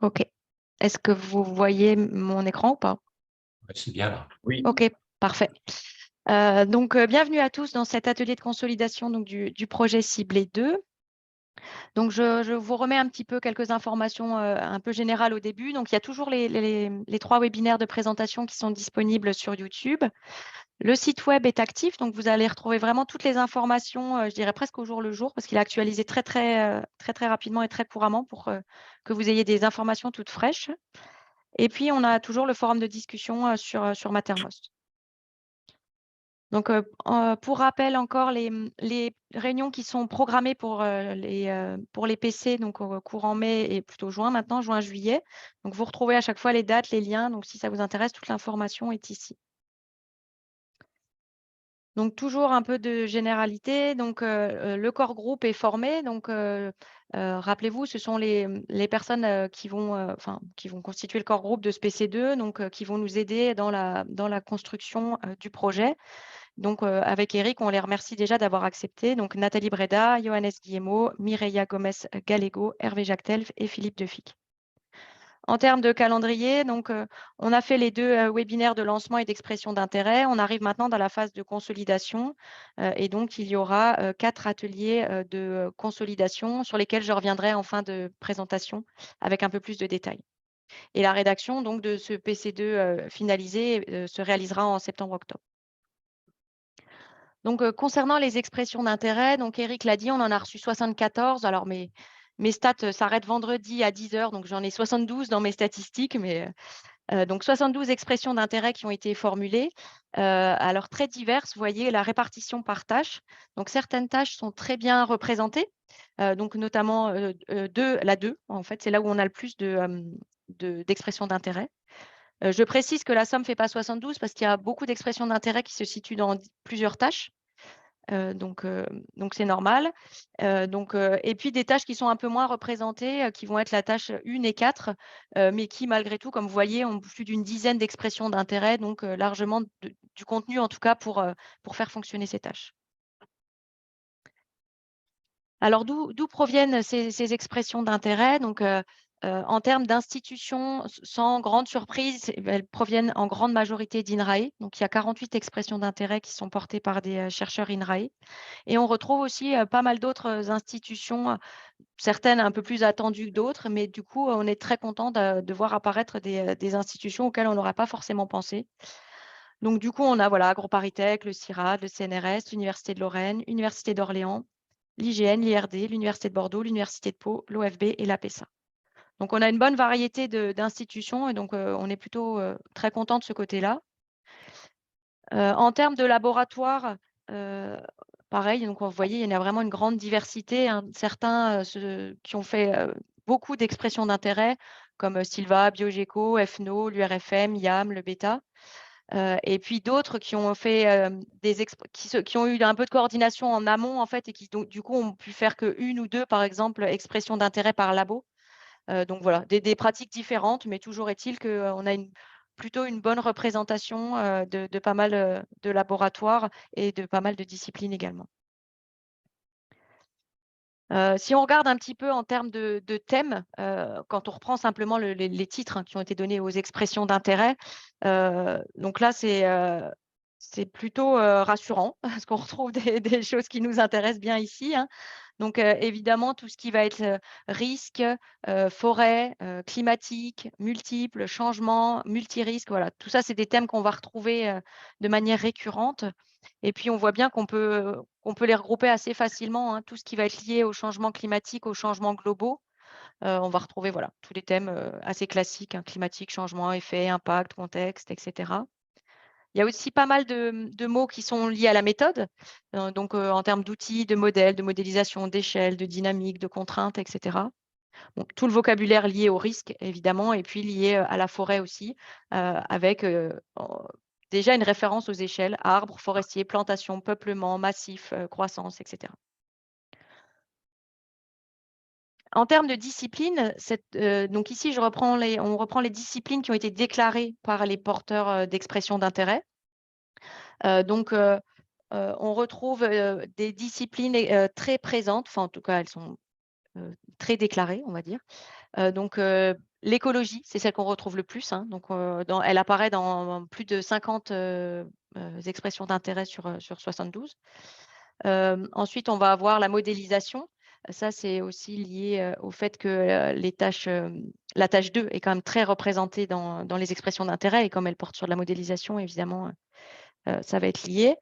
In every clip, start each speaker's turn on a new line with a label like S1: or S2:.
S1: OK. Est-ce que vous voyez mon écran ou pas?
S2: Ouais, c'est bien là.
S3: Oui.
S1: OK, parfait. Donc, bienvenue à tous dans cet atelier de consolidation donc, du projet ciblé 2. Donc, je vous remets un petit peu quelques informations un peu générales au début. Donc, il y a toujours les 3 webinaires de présentation qui sont disponibles sur YouTube. Le site web est actif, donc vous allez retrouver vraiment toutes les informations, je dirais presque au jour le jour, parce qu'il est actualisé très rapidement et très couramment pour que vous ayez des informations toutes fraîches. Et puis, on a toujours le forum de discussion sur Mattermost. Donc, pour rappel encore, les réunions qui sont programmées pour les PC, donc courant mai et plutôt juin maintenant, juin-juillet. Donc, vous retrouvez à chaque fois les dates, les liens. Donc, si ça vous intéresse, toute l'information est ici. Donc, toujours un peu de généralité. Donc, le core groupe est formé. Donc, rappelez-vous, ce sont les personnes qui vont constituer le core groupe de ce PC2, donc qui vont nous aider dans la construction du projet. Donc, avec Eric, on les remercie déjà d'avoir accepté. Donc, Nathalie Breda, Johannes Guillemot, Mireia Gomez-Gallego, Hervé Jactelf et Philippe Defic. En termes de calendrier, donc, on a fait les 2 webinaires de lancement et d'expression d'intérêt. On arrive maintenant dans la phase de consolidation et donc il y aura 4 ateliers de consolidation sur lesquels je reviendrai en fin de présentation avec un peu plus de détails. Et la rédaction donc, de ce PC2 finalisé se réalisera en septembre-octobre. Donc, concernant les expressions d'intérêt, donc Eric l'a dit, on en a reçu 74. Alors, mes stats s'arrêtent vendredi à 10 h, donc j'en ai 72 dans mes statistiques, mais donc 72 expressions d'intérêt qui ont été formulées, alors très diverses. Vous voyez la répartition par tâche. Donc, certaines tâches sont très bien représentées, donc notamment la 2, en fait, c'est là où on a le plus d'expressions d'intérêt. Je précise que la somme ne fait pas 72 parce qu'il y a beaucoup d'expressions d'intérêt qui se situent dans plusieurs tâches. Donc c'est normal. Et puis des tâches qui sont un peu moins représentées, qui vont être la tâche 1 et 4, mais qui malgré tout, comme vous voyez, ont plus d'une dizaine d'expressions d'intérêt, donc largement du contenu en tout cas pour faire fonctionner ces tâches. Alors d'où proviennent ces expressions d'intérêt? Donc, en termes d'institutions, sans grande surprise, elles proviennent en grande majorité d'INRAE. Donc, il y a 48 expressions d'intérêt qui sont portées par des chercheurs INRAE. Et on retrouve aussi pas mal d'autres institutions, certaines un peu plus attendues que d'autres, mais du coup, on est très content de voir apparaître des institutions auxquelles on n'aurait pas forcément pensé. Donc, du coup, on a voilà, AgroParisTech, le CIRAD, le CNRS, l'Université de Lorraine, l'Université d'Orléans, l'IGN, l'IRD, l'Université de Bordeaux, l'Université de Pau, l'OFB et l'APESA. Donc, on a une bonne variété d'institutions et donc on est plutôt très content de ce côté-là. En termes de laboratoire, pareil, donc vous voyez, il y en a vraiment une grande diversité, hein. Certains qui ont fait beaucoup d'expressions d'intérêt, comme Silva, Biogeco, FNO, l'URFM, IAM, le Beta. Et puis d'autres qui ont fait qui ont eu un peu de coordination en amont en fait et qui donc du coup ont pu faire qu'1 ou 2 par exemple expressions d'intérêt par labo. Donc voilà, des pratiques différentes, mais toujours est-il qu'on a plutôt une bonne représentation de pas mal de laboratoires et de pas mal de disciplines également. Si on regarde un petit peu en termes de thèmes, quand on reprend simplement les titres, hein, qui ont été donnés aux expressions d'intérêt, donc là, c'est plutôt rassurant parce qu'on retrouve des choses qui nous intéressent bien ici, hein. Donc évidemment, tout ce qui va être risque, forêt, climatique, multiples, changements, multirisques, voilà. Tout ça, c'est des thèmes qu'on va retrouver de manière récurrente. Et puis, on voit bien qu'on peut les regrouper assez facilement, hein. Tout ce qui va être lié au changement climatique, aux changements globaux, on va retrouver voilà, tous les thèmes assez classiques, hein, climatique, changement, effet, impact, contexte, etc. Il y a aussi pas mal de mots qui sont liés à la méthode, donc en termes d'outils, de modèles, de modélisation, d'échelle, de dynamique, de contraintes, etc. Donc, tout le vocabulaire lié au risque, évidemment, et puis lié à la forêt aussi, avec déjà une référence aux échelles, arbres, forestiers, plantations, peuplement, massif, croissance, etc. En termes de discipline, donc ici, on reprend les disciplines qui ont été déclarées par les porteurs d'expression d'intérêt. Donc, on retrouve des disciplines très présentes, enfin en tout cas, elles sont très déclarées, on va dire. Donc, L'écologie, c'est celle qu'on retrouve le plus, hein, donc elle apparaît dans plus de 50 expressions d'intérêt sur 72. Ensuite, on va avoir la modélisation. Ça, c'est aussi lié au fait que la tâche 2 est quand même très représentée dans les expressions d'intérêt, et comme elle porte sur de la modélisation, évidemment, ça va être lié.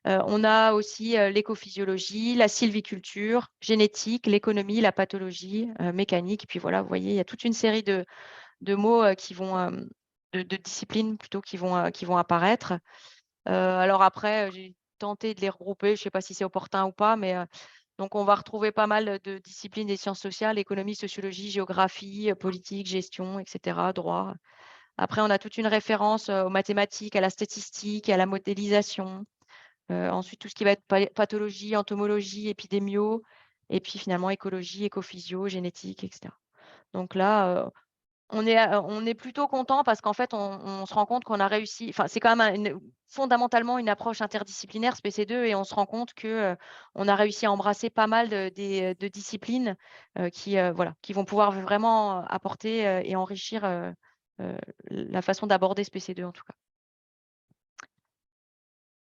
S1: On a aussi l'écophysiologie, la sylviculture, génétique, l'économie, la pathologie, mécanique. Et puis voilà, vous voyez, il y a toute une série de mots de disciplines plutôt qui vont apparaître. Alors après, j'ai tenté de les regrouper, je ne sais pas si c'est opportun ou pas, mais donc on va retrouver pas mal de disciplines des sciences sociales: économie, sociologie, géographie, politique, gestion, etc., droit. Après, on a toute une référence aux mathématiques, à la statistique, à la modélisation. Ensuite, tout ce qui va être pathologie, entomologie, épidémio, et puis finalement écologie, écophysio, génétique, etc. Donc là, on est plutôt content parce qu'en fait, on se rend compte qu'on a réussi, enfin, c'est quand même fondamentalement une approche interdisciplinaire, ce PC2, et on se rend compte que, on a réussi à embrasser pas mal de disciplines, voilà, qui vont pouvoir vraiment apporter, et enrichir, la façon d'aborder ce PC2 en tout cas.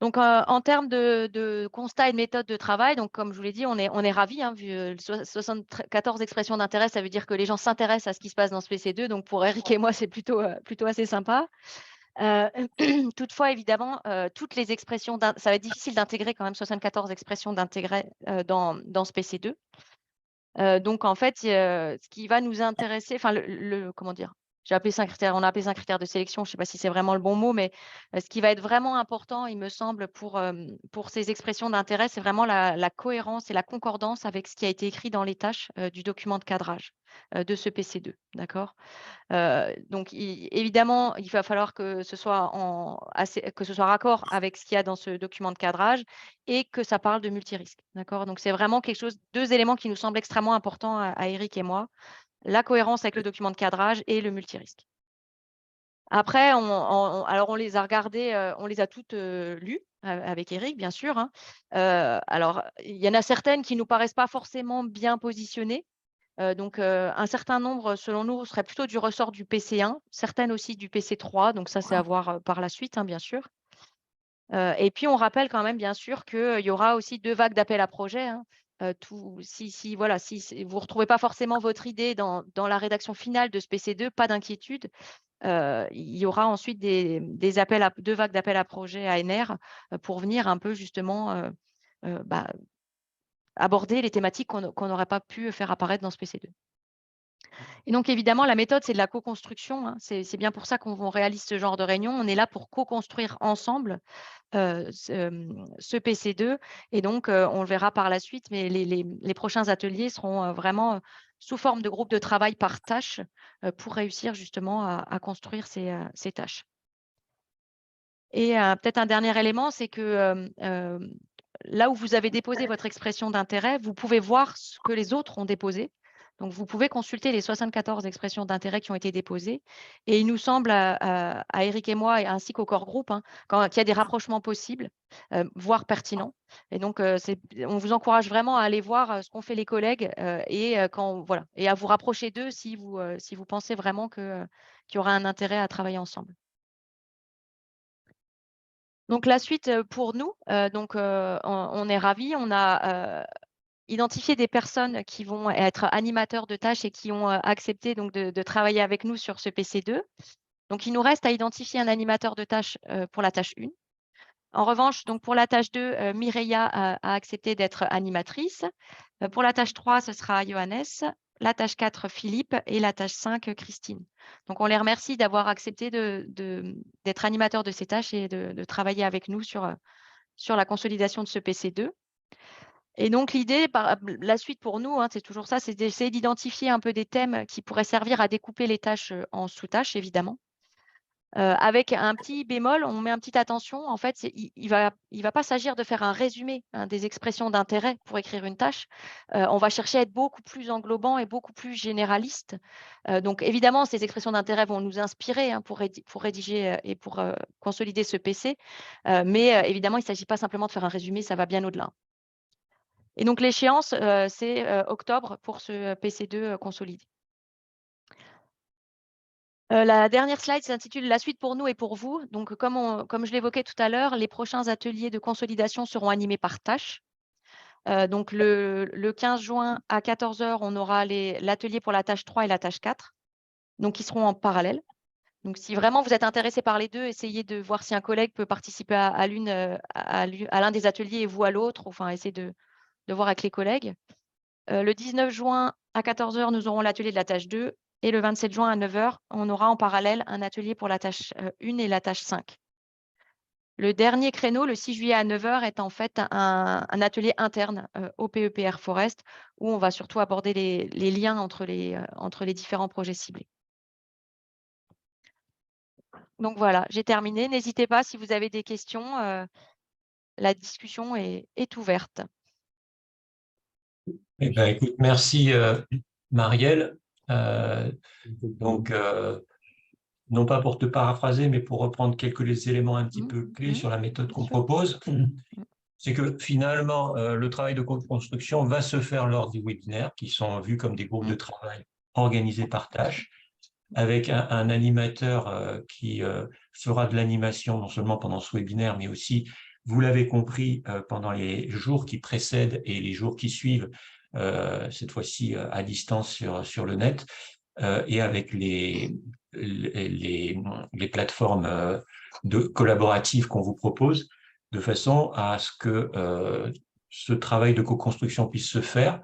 S1: Donc, en termes de constat et de méthode de travail, donc comme je vous l'ai dit, on est ravis, hein, vu, 74 expressions d'intérêt, ça veut dire que les gens s'intéressent à ce qui se passe dans ce PC2. Donc pour Eric et moi, c'est plutôt assez sympa. Heu, toutefois, évidemment, toutes les expressions ça va être difficile d'intégrer quand même 74 expressions d'intérêt, dans ce PC2. Donc en fait, ce qui va nous intéresser, enfin comment dire? J'ai appelé ça un critère, on a appelé ça un critère de sélection, je ne sais pas si c'est vraiment le bon mot, mais ce qui va être vraiment important, il me semble, pour ces expressions d'intérêt, c'est vraiment la cohérence et la concordance avec ce qui a été écrit dans les tâches, du document de cadrage, de ce PC2, d'accord? Donc évidemment, il va falloir que ce soit que ce soit raccord avec ce qu'il y a dans ce document de cadrage, et que ça parle de multirisque, d'accord? Donc c'est vraiment quelque chose, 2 éléments qui nous semblent extrêmement importants à Eric et moi: la cohérence avec le document de cadrage et le multirisque. Après, alors on les a regardées, on les a toutes, lues, avec Eric, bien sûr, hein. Alors il y en a certaines qui nous paraissent pas forcément bien positionnées. Donc, un certain nombre, selon nous, serait plutôt du ressort du PC1, certaines aussi du PC3, donc ça, c'est à voir, par la suite, hein, bien sûr. Et puis on rappelle quand même, bien sûr, qu'il y aura aussi 2 vagues d'appels à projets, hein. Tout si voilà, si vous ne retrouvez pas forcément votre idée dans la rédaction finale de ce PC2, pas d'inquiétude. Il y aura ensuite des appels à 2 vagues d'appels à projets ANR, pour venir un peu justement, bah, aborder les thématiques qu'on n'aurait pas pu faire apparaître dans ce PC2. Et donc évidemment, la méthode, c'est de la co-construction, hein. C'est bien pour ça qu'on réalise ce genre de réunion. On est là pour co-construire ensemble, ce PC2, et donc on le verra par la suite, mais les prochains ateliers seront, vraiment, sous forme de groupe de travail par tâche, pour réussir justement à construire ces tâches. Et peut-être un dernier élément, c'est que, là où vous avez déposé votre expression d'intérêt, vous pouvez voir ce que les autres ont déposé. Donc vous pouvez consulter les 74 expressions d'intérêt qui ont été déposées, et il nous semble à Eric et moi, et ainsi qu'au corps groupe, hein, qu'il y a des rapprochements possibles, voire pertinents. Et donc on vous encourage vraiment à aller voir, ce qu'ont fait les collègues, et voilà, et à vous rapprocher d'eux si vous pensez vraiment qu'il y aura un intérêt à travailler ensemble. Donc la suite, pour nous, on est ravis. On a, identifié des personnes qui vont être animateurs de tâches et qui ont, accepté donc de travailler avec nous sur ce PC2. Donc il nous reste à identifier un animateur de tâche, pour la tâche 1. En revanche, donc pour la tâche 2, Mireia a accepté d'être animatrice. Pour la tâche 3, ce sera Johannes, la tâche 4, Philippe, et la tâche 5, Christine. Donc on les remercie d'avoir accepté d'être animateurs de ces tâches et de travailler avec nous sur la consolidation de ce PC2. Et donc l'idée, la suite pour nous, hein, c'est toujours ça, c'est d'essayer d'identifier un peu des thèmes qui pourraient servir à découper les tâches, en sous-tâches, évidemment. Avec un petit bémol, on met un petit attention, en fait, il va pas s'agir de faire un résumé, hein, des expressions d'intérêt pour écrire une tâche. On va chercher à être beaucoup plus englobant et beaucoup plus généraliste. Donc évidemment, ces expressions d'intérêt vont nous inspirer, hein, pour rédiger, et pour, consolider ce PC. Mais évidemment, il ne s'agit pas simplement de faire un résumé, ça va bien au-delà. Et donc l'échéance, c'est, octobre pour ce PC2, consolidé. La dernière slide s'intitule « La suite pour nous et pour vous ». Donc, comme je l'évoquais tout à l'heure, les prochains ateliers de consolidation seront animés par tâches. Donc, le 15 juin à 14 h, on aura l'atelier pour la tâche 3 et la tâche 4, donc qui seront en parallèle. Donc, si vraiment vous êtes intéressé par les deux, essayez de voir si un collègue peut participer à l'un des ateliers et vous à l'autre, enfin, essayez de voir avec les collègues. Le 19 juin à 14 h, nous aurons l'atelier de la tâche 2 et le 27 juin à 9 h, on aura en parallèle un atelier pour la tâche 1 et la tâche 5. Le dernier créneau, le 6 juillet à 9 h, est en fait un atelier interne au PEPR Forest où on va surtout aborder les liens entre les différents projets ciblés. Donc voilà, j'ai terminé. N'hésitez pas si vous avez des questions, la discussion est ouverte.
S2: Eh ben, écoute, merci Marielle. Donc, non pas pour te paraphraser, mais pour reprendre quelques éléments un petit peu clés sur la méthode qu'on propose, c'est que finalement, le travail de co-construction va se faire lors des webinaires qui sont vus comme des groupes de travail organisés par tâche, avec un animateur qui fera de l'animation non seulement pendant ce webinaire, mais aussi, vous l'avez compris, pendant les jours qui précèdent et les jours qui suivent, cette fois-ci à distance sur le net, et avec les plateformes collaboratives qu'on vous propose, de façon à ce que ce travail de co-construction puisse se faire,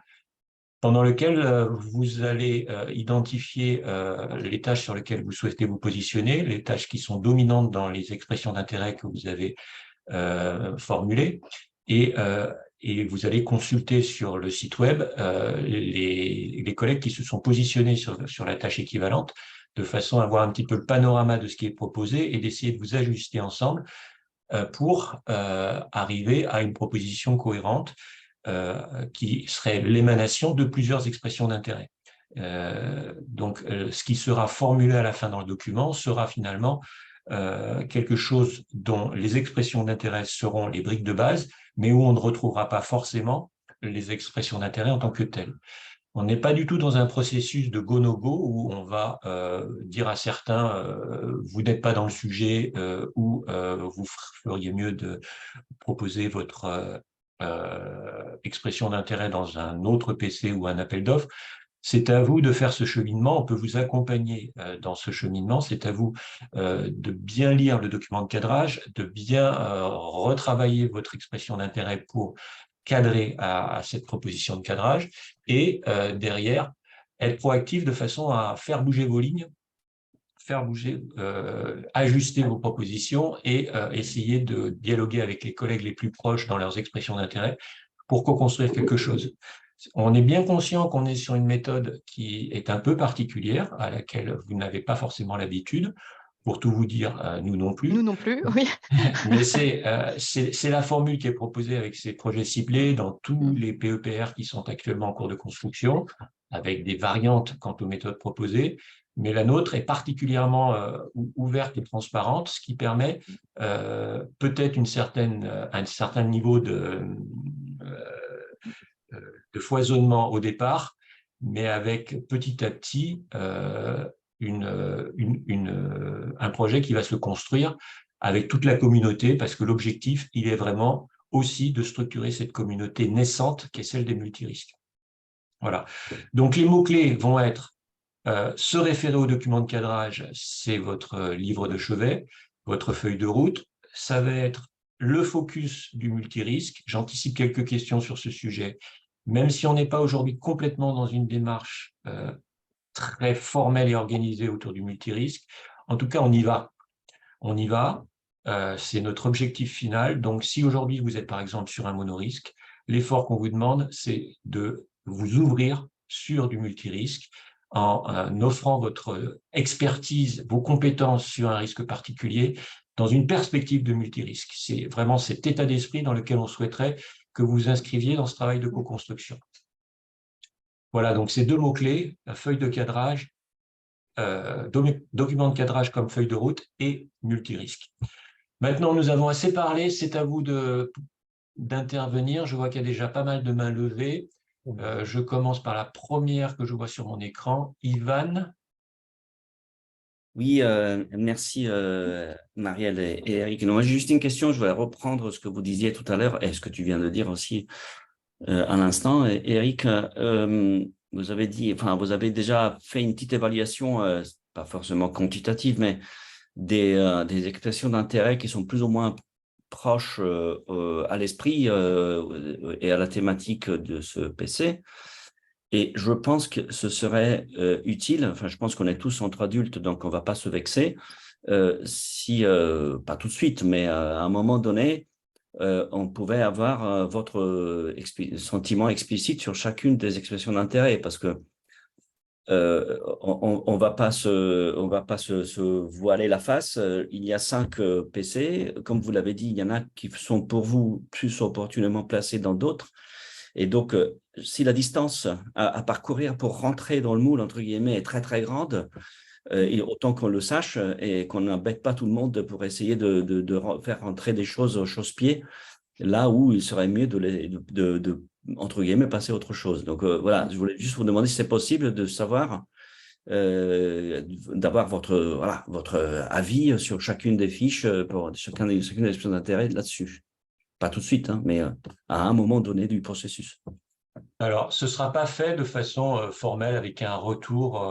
S2: pendant lequel vous allez identifier les tâches sur lesquelles vous souhaitez vous positionner, les tâches qui sont dominantes dans les expressions d'intérêt que vous avez formulées, et vous allez consulter sur le site web les collègues qui se sont positionnés sur la tâche équivalente, de façon à avoir un petit peu le panorama de ce qui est proposé et d'essayer de vous ajuster ensemble pour arriver à une proposition cohérente qui serait l'émanation de plusieurs expressions d'intérêt. Donc, ce qui sera formulé à la fin dans le document sera finalement quelque chose dont les expressions d'intérêt seront les briques de base, mais où on ne retrouvera pas forcément les expressions d'intérêt en tant que telles. On n'est pas du tout dans un processus de go-no-go où on va dire à certains vous n'êtes pas dans le sujet ou vous feriez mieux de proposer votre expression d'intérêt dans un autre PC ou un appel d'offres. C'est à vous de faire ce cheminement, on peut vous accompagner dans ce cheminement, c'est à vous de bien lire le document de cadrage, de bien retravailler votre expression d'intérêt pour cadrer à cette proposition de cadrage et derrière, être proactif de façon à faire bouger vos lignes, faire bouger, ajuster vos propositions et essayer de dialoguer avec les collègues les plus proches dans leurs expressions d'intérêt pour co-construire quelque chose. On est bien conscient qu'on est sur une méthode qui est un peu particulière, à laquelle vous n'avez pas forcément l'habitude. Pour tout vous dire, nous non plus.
S1: Nous non plus, oui.
S2: Mais c'est la formule qui est proposée avec ces projets ciblés dans tous les PEPR qui sont actuellement en cours de construction, avec des variantes quant aux méthodes proposées. Mais la nôtre est particulièrement ouverte et transparente, ce qui permet peut-être un certain niveau de foisonnement au départ, mais avec petit à petit un projet qui va se construire avec toute la communauté, parce que l'objectif, il est vraiment aussi de structurer cette communauté naissante qui est celle des multirisques. Voilà. Donc, les mots-clés vont être se référer au document de cadrage, c'est votre livre de chevet, votre feuille de route. Ça va être le focus du multirisque. J'anticipe quelques questions sur ce sujet. Même si on n'est pas aujourd'hui complètement dans une démarche très formelle et organisée autour du multirisque, en tout cas, on y va. On y va. C'est notre objectif final. Donc, si aujourd'hui, vous êtes par exemple sur un monorisque, l'effort qu'on vous demande, c'est de vous ouvrir sur du multirisque en offrant votre expertise, vos compétences sur un risque particulier dans une perspective de multirisque. C'est vraiment cet état d'esprit dans lequel on souhaiterait que vous vous inscriviez dans ce travail de co-construction. Voilà, donc ces deux mots-clés, la feuille de cadrage, document de cadrage comme feuille de route et multirisque. Maintenant, nous avons assez parlé, c'est à vous d'intervenir. Je vois qu'il y a déjà pas mal de mains levées. Je commence par la première que je vois sur mon écran, Ivan.
S3: Oui, merci Marielle et Eric. Non, moi, j'ai juste une question, je vais reprendre ce que vous disiez tout à l'heure et ce que tu viens de dire aussi à l'instant. Eric, vous avez dit, enfin, vous avez déjà fait une petite évaluation, pas forcément quantitative, mais des expressions d'intérêt qui sont plus ou moins proches à l'esprit et à la thématique de ce PC. Et je pense que ce serait utile, enfin je pense qu'on est tous entre adultes, donc on ne va pas se vexer, si, pas tout de suite, mais à un moment donné, on pouvait avoir votre sentiment explicite sur chacune des expressions d'intérêt, parce que on va pas se voiler la face. Il y a 5 PC, comme vous l'avez dit, il y en a qui sont pour vous plus opportunément placés dans d'autres. Et donc, si la distance à parcourir pour rentrer dans le moule, entre guillemets, est très, très grande, et autant qu'on le sache et qu'on n'embête pas tout le monde pour essayer de faire rentrer des choses au chausse-pied, là où il serait mieux entre guillemets, passer à autre chose. Donc, voilà, je voulais juste vous demander si c'est possible de savoir, d'avoir votre avis sur chacune des fiches, pour chacune des expressions d'intérêt là-dessus. Pas tout de suite, hein, mais à un moment donné du processus.
S2: Alors, ce ne sera pas fait de façon formelle avec un retour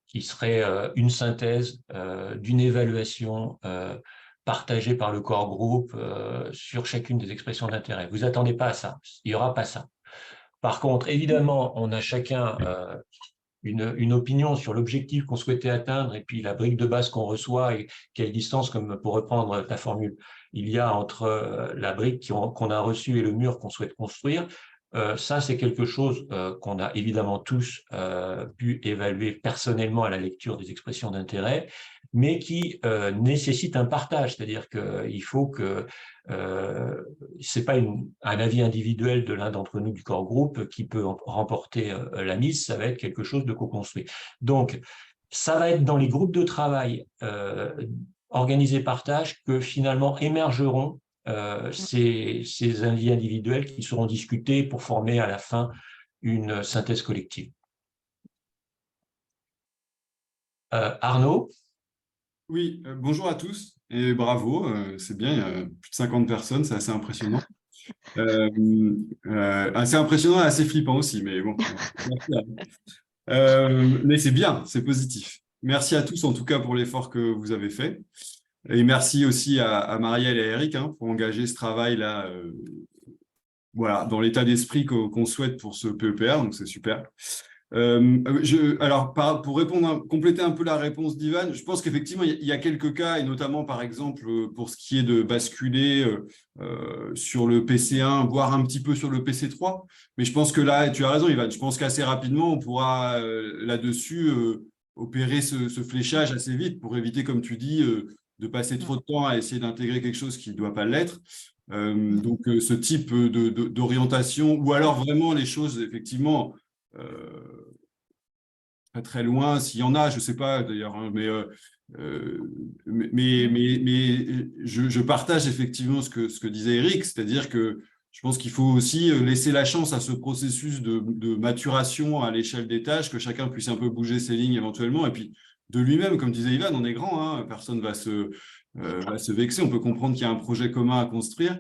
S2: qui serait une synthèse d'une évaluation partagée par le corps groupe sur chacune des expressions d'intérêt. Vous attendez pas à ça, il n'y aura pas ça. Par contre, évidemment, on a chacun une opinion sur l'objectif qu'on souhaitait atteindre et puis la brique de base qu'on reçoit et quelle distance, comme pour reprendre ta formule, il y a entre la brique qu'on a reçue et le mur qu'on souhaite construire. Ça, c'est quelque chose qu'on a évidemment tous pu évaluer personnellement à la lecture des expressions d'intérêt, mais qui nécessite un partage, c'est-à-dire qu'il faut que c'est pas un avis individuel de l'un d'entre nous du corps groupe qui peut remporter la mise, ça va être quelque chose de co-construit. Donc, ça va être dans les groupes de travail organisés par tâche que finalement émergeront ces avis individuels qui seront discutés pour former à la fin une synthèse collective. Arnaud?
S4: Oui, bonjour à tous et bravo, c'est bien, il y a plus de 50 personnes, c'est assez impressionnant. Assez impressionnant et assez flippant aussi, mais bon. Mais c'est bien, c'est positif. Merci à tous en tout cas pour l'effort que vous avez fait. Et merci aussi à Marielle et à Eric pour engager ce travail-là voilà, dans l'état d'esprit qu'on souhaite pour ce PEPR, donc c'est super. Alors, pour compléter un peu la réponse d'Ivan, je pense qu'effectivement, il y a quelques cas, et notamment, par exemple, pour ce qui est de basculer sur le PC1, voire un petit peu sur le PC3. Mais je pense que là, et tu as raison, Ivan, je pense qu'assez rapidement, on pourra là-dessus opérer ce fléchage assez vite pour éviter, comme tu dis, de passer trop de temps à essayer d'intégrer quelque chose qui ne doit pas l'être. Donc, ce type d'orientation, ou alors vraiment les choses, effectivement, pas très loin, s'il y en a, je ne sais pas d'ailleurs, mais je partage effectivement ce que disait Eric, c'est-à-dire que je pense qu'il faut aussi laisser la chance à ce processus de maturation à l'échelle des tâches, que chacun puisse un peu bouger ses lignes éventuellement, et puis de lui-même, comme disait Ivan, on est grand, hein, personne ne va se vexer, on peut comprendre qu'il y a un projet commun à construire,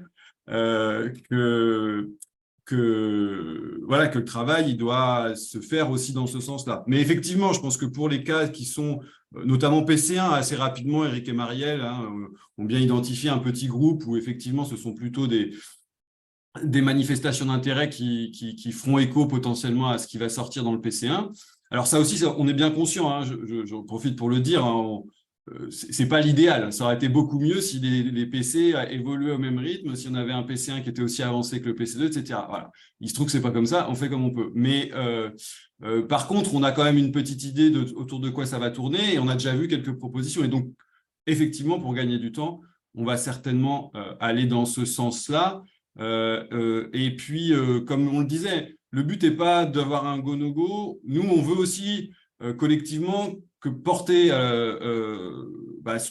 S4: voilà, que le travail il doit se faire aussi dans ce sens-là. Mais effectivement, je pense que pour les cas qui sont notamment PC1, assez rapidement, Eric et Marielle ont bien identifié un petit groupe où effectivement ce sont plutôt des manifestations d'intérêt qui feront écho potentiellement à ce qui va sortir dans le PC1. Alors ça aussi, on est bien conscient, j'en profite pour le dire, c'est pas l'idéal. Ça aurait été beaucoup mieux si les PC évoluaient au même rythme, si on avait un PC1 qui était aussi avancé que le PC2, etc. Voilà. Il se trouve que c'est pas comme ça, on fait comme on peut. Mais par contre, on a quand même une petite idée autour de quoi ça va tourner et on a déjà vu quelques propositions. Et donc, effectivement, pour gagner du temps, on va certainement aller dans ce sens-là. Et puis, comme on le disait, le but n'est pas d'avoir un go-no-go. Nous, on veut aussi collectivement que porter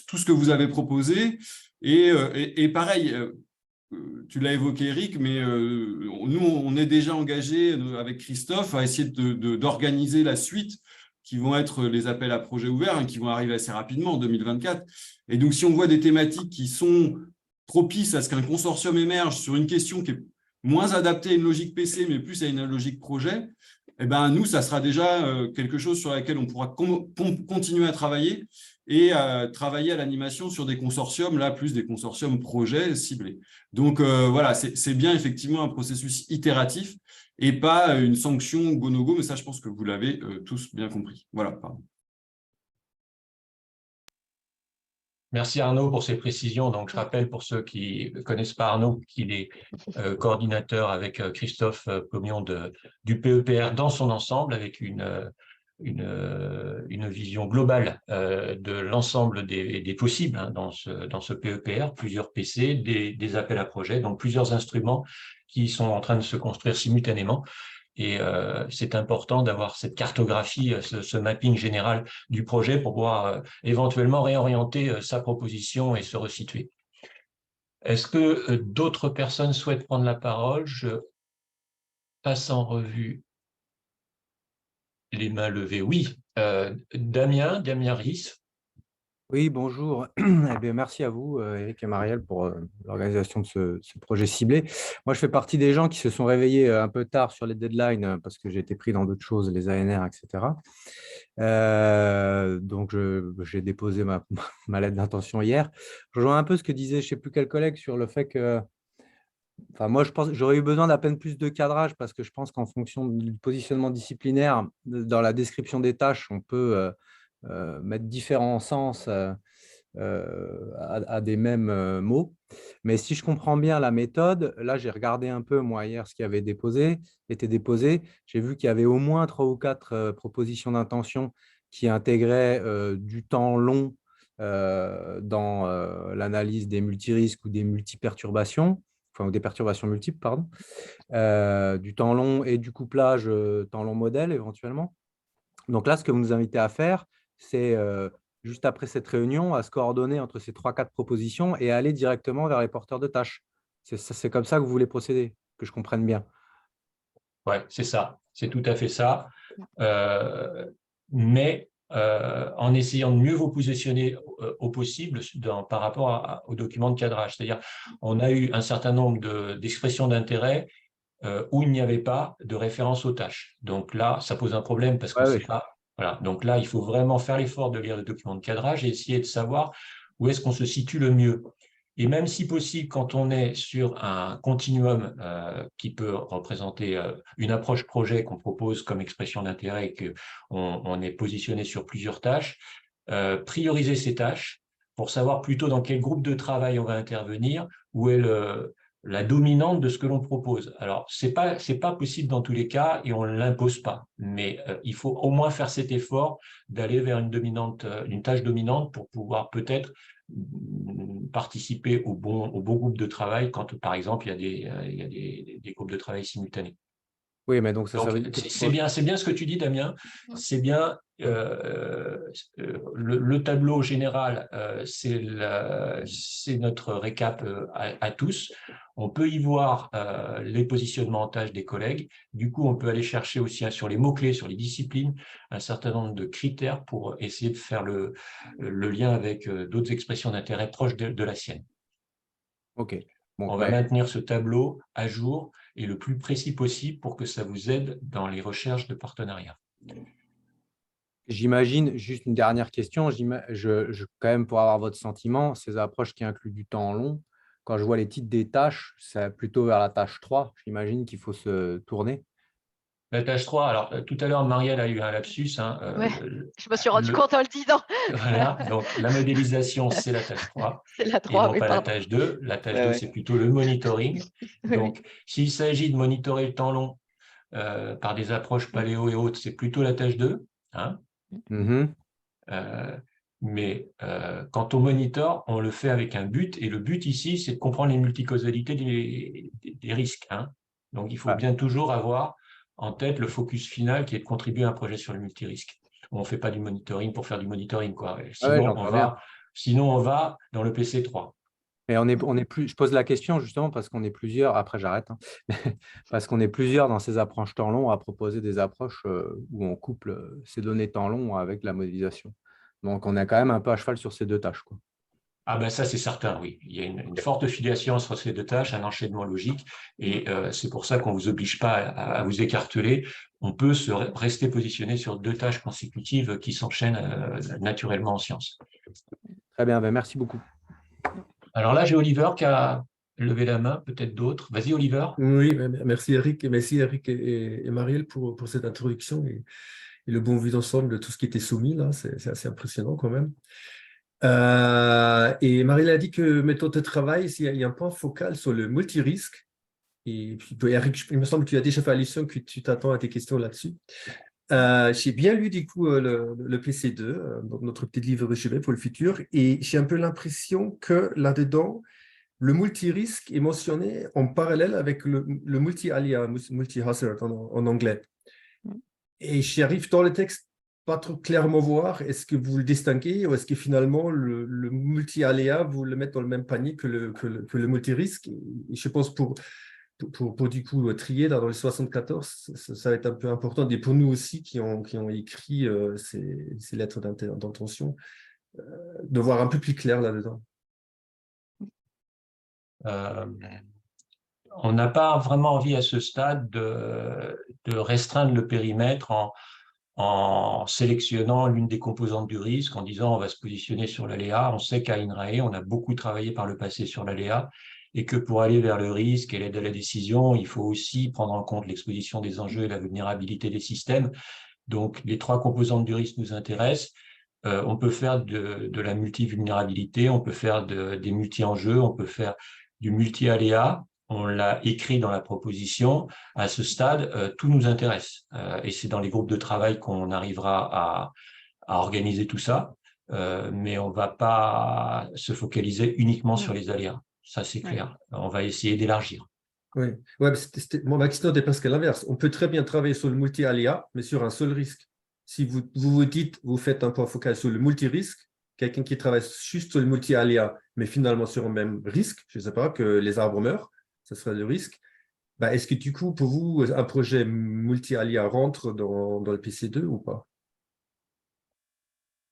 S4: tout ce que vous avez proposé. Et pareil, tu l'as évoqué, Eric, mais nous, on est déjà engagé avec Christophe à essayer d'organiser la suite qui vont être les appels à projets ouverts, hein, qui vont arriver assez rapidement en 2024. Et donc, si on voit des thématiques qui sont propices à ce qu'un consortium émerge sur une question qui est moins adaptée à une logique PC, mais plus à une logique projet, eh ben, nous, ça sera déjà quelque chose sur laquelle on pourra continuer à travailler et travailler à l'animation sur des consortiums, là, plus des consortiums projets ciblés. Donc, voilà, c'est bien effectivement un processus itératif et pas une sanction go no go, mais ça, je pense que vous l'avez tous bien compris. Voilà, pardon.
S2: Merci Arnaud pour ces précisions. Donc, je rappelle pour ceux qui ne connaissent pas Arnaud qu'il est coordinateur avec Christophe Pommion du PEPR dans son ensemble, avec une vision globale de l'ensemble des possibles, hein, dans ce PEPR, plusieurs PC, des appels à projets, donc plusieurs instruments qui sont en train de se construire simultanément. Et c'est important d'avoir cette cartographie, ce mapping général du projet pour pouvoir éventuellement réorienter sa proposition et se resituer. Est-ce que d'autres personnes souhaitent prendre la parole? Je passe en revue les mains levées. Oui, Damien Ries.
S5: Oui, bonjour. Eh bien, merci à vous, Eric et Marielle, pour l'organisation de ce projet ciblé. Moi, je fais partie des gens qui se sont réveillés un peu tard sur les deadlines parce que j'ai été pris dans d'autres choses, les ANR, etc. Donc, j'ai déposé ma lettre d'intention hier. Je rejoins un peu ce que disait, je ne sais plus quel collègue, sur le fait que… Enfin, moi, je pense j'aurais eu besoin d'à peine plus de cadrage parce que je pense qu'en fonction du positionnement disciplinaire, dans la description des tâches, on peut… mettre différents sens à des mêmes mots. Mais si je comprends bien la méthode, là, j'ai regardé un peu, moi, hier, ce qui avait été déposé. J'ai vu qu'il y avait au moins 3 ou 4 propositions d'intention qui intégraient du temps long dans l'analyse des multirisques ou des multiperturbations, enfin, ou des perturbations multiples, pardon, du temps long et du couplage temps long modèle, éventuellement. Donc là, ce que vous nous invitez à faire, c'est juste après cette réunion, à se coordonner entre ces 3-4 propositions et aller directement vers les porteurs de tâches. C'est comme ça que vous voulez procéder, que je comprenne bien.
S2: Oui, c'est ça, c'est tout à fait ça. Mais en essayant de mieux vous positionner au possible par rapport au document de cadrage. C'est-à-dire, on a eu un certain nombre d'expressions d'intérêt où il n'y avait pas de référence aux tâches. Donc là, ça pose un problème parce qu'on ne sait pas. Voilà. Donc là, il faut vraiment faire l'effort de lire le document de cadrage et essayer de savoir où est-ce qu'on se situe le mieux. Et même si possible, quand on est sur un continuum qui peut représenter une approche projet qu'on propose comme expression d'intérêt et qu'on est positionné sur plusieurs tâches, prioriser ces tâches pour savoir plutôt dans quel groupe de travail on va intervenir, où est la dominante de ce que l'on propose. Alors, c'est pas possible dans tous les cas et on ne l'impose pas, mais il faut au moins faire cet effort d'aller vers une tâche dominante pour pouvoir peut-être participer au bon groupe de travail quand, par exemple, il y a des groupes de travail simultanés.
S5: Oui, mais donc ça veut dire…
S2: C'est bien ce que tu dis, Damien. C'est bien le tableau général, c'est notre récap à tous. On peut y voir les positionnements en tâches des collègues. Du coup, on peut aller chercher aussi sur les mots-clés, sur les disciplines, un certain nombre de critères pour essayer de faire le lien avec d'autres expressions d'intérêt proches de la sienne.
S5: OK. Bon,
S2: on va maintenir ce tableau à jour et le plus précis possible pour que ça vous aide dans les recherches de partenariat.
S5: J'imagine, juste une dernière question, quand même pour avoir votre sentiment, ces approches qui incluent du temps long, quand je vois les titres des tâches, c'est plutôt vers la tâche 3, j'imagine qu'il faut se tourner.
S2: La tâche 3, alors tout à l'heure, Marielle a eu un lapsus.
S1: Ouais, je me suis rendu compte en le disant.
S2: Voilà, donc la modélisation, c'est la tâche 3.
S1: C'est la 3,
S2: et non pas la tâche 2. La tâche 2, c'est plutôt le monitoring. Donc, s'il s'agit de monitorer le temps long par des approches paléo et autres, c'est plutôt la tâche 2. Hein. Mais quand on monitore, on le fait avec un but. Et le but ici, c'est de comprendre les multicausalités des risques. Hein. Donc, il faut bien toujours avoir en tête le focus final qui est de contribuer à un projet sur le multirisque. On ne fait pas du monitoring pour faire du monitoring, quoi. Sinon, on va dans le PC3.
S5: Mais je pose la question justement parce qu'on est plusieurs, après j'arrête, hein, parce qu'on est plusieurs dans ces approches temps long à proposer des approches où on couple ces données temps long avec la modélisation. Donc, on est quand même un peu à cheval sur ces deux tâches, quoi.
S2: Ah ben ça, c'est certain, oui. Il y a une forte filiation entre ces deux tâches, un enchaînement logique, et c'est pour ça qu'on ne vous oblige pas à vous écarteler. On peut rester positionné sur deux tâches consécutives qui s'enchaînent naturellement en sciences.
S5: Très bien, ben, merci beaucoup.
S2: Alors là, j'ai Oliver qui a levé la main, peut-être d'autres. Vas-y, Oliver.
S6: Oui, merci Eric, et merci Eric et Marielle pour cette introduction et le bon vue d'ensemble de tout ce qui était soumis là, c'est assez impressionnant quand même. Et Marielle a dit que méthode de travail, il y a un point focal sur le multirisque. Et puis, Eric, il me semble que tu as déjà fait allusion que tu t'attends à tes questions là-dessus. J'ai bien lu du coup le PC2, donc notre petit livre de chevet pour le futur, et j'ai un peu l'impression que là-dedans, le multirisque est mentionné en parallèle avec le multi-alia, multi-hazard en anglais. Et j'arrive dans le texte pas trop clairement voir, est-ce que vous le distinguez ou est-ce que finalement le multi-aléa, vous le mettez dans le même panier que le multirisque. Et je pense pour du coup trier dans le 74, ça va être un peu important. Et pour nous aussi qui ont écrit ces lettres d'intention, de voir un peu plus clair là-dedans.
S2: On n'a pas vraiment envie à ce stade de restreindre le périmètre en sélectionnant l'une des composantes du risque, en disant on va se positionner sur l'aléa. On sait qu'à INRAE, on a beaucoup travaillé par le passé sur l'aléa et que pour aller vers le risque et l'aide à la décision, il faut aussi prendre en compte l'exposition des enjeux et la vulnérabilité des systèmes. Donc, les trois composantes du risque nous intéressent. On peut faire de la multi-vulnérabilité, on peut faire des multi-enjeux, on peut faire du multi-aléa. On l'a écrit dans la proposition. À ce stade, tout nous intéresse. Et c'est dans les groupes de travail qu'on arrivera à organiser tout ça. Mais on ne va pas se focaliser uniquement sur les aléas. Ça, c'est clair. On va essayer d'élargir.
S6: Oui, ouais, ma question était presque l'inverse. On peut très bien travailler sur le multi-aléa, mais sur un seul risque. Si vous dites, vous faites un point focal sur le multi-risque, quelqu'un qui travaille juste sur le multi-aléa, mais finalement sur un même risque, je ne sais pas, que les arbres meurent, ce serait le risque. Bah, est-ce que du coup, pour vous, un projet multi-aléa rentre dans le PC2 ou pas?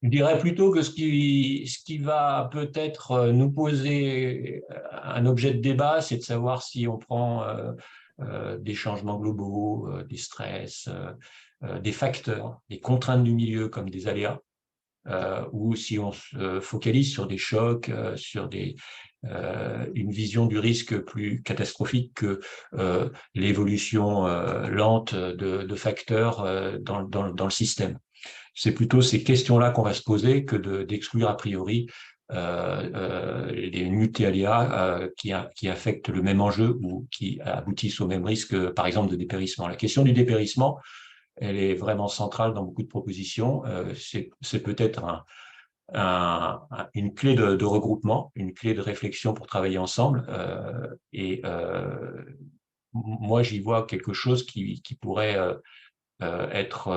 S2: Je dirais plutôt que ce qui va peut-être nous poser un objet de débat, c'est de savoir si on prend des changements globaux, des stress, des facteurs, des contraintes du milieu comme des aléas, ou si on se focalise sur des chocs, sur une vision du risque plus catastrophique que l'évolution lente de facteurs dans le système. C'est plutôt ces questions-là qu'on va se poser que d'exclure a priori les multi-aléas qui affectent le même enjeu ou qui aboutissent au même risque, par exemple, de dépérissement. La question du dépérissement, elle est vraiment centrale dans beaucoup de propositions. C'est peut-être une clé de regroupement, une clé de réflexion pour travailler ensemble. Moi, j'y vois quelque chose qui pourrait être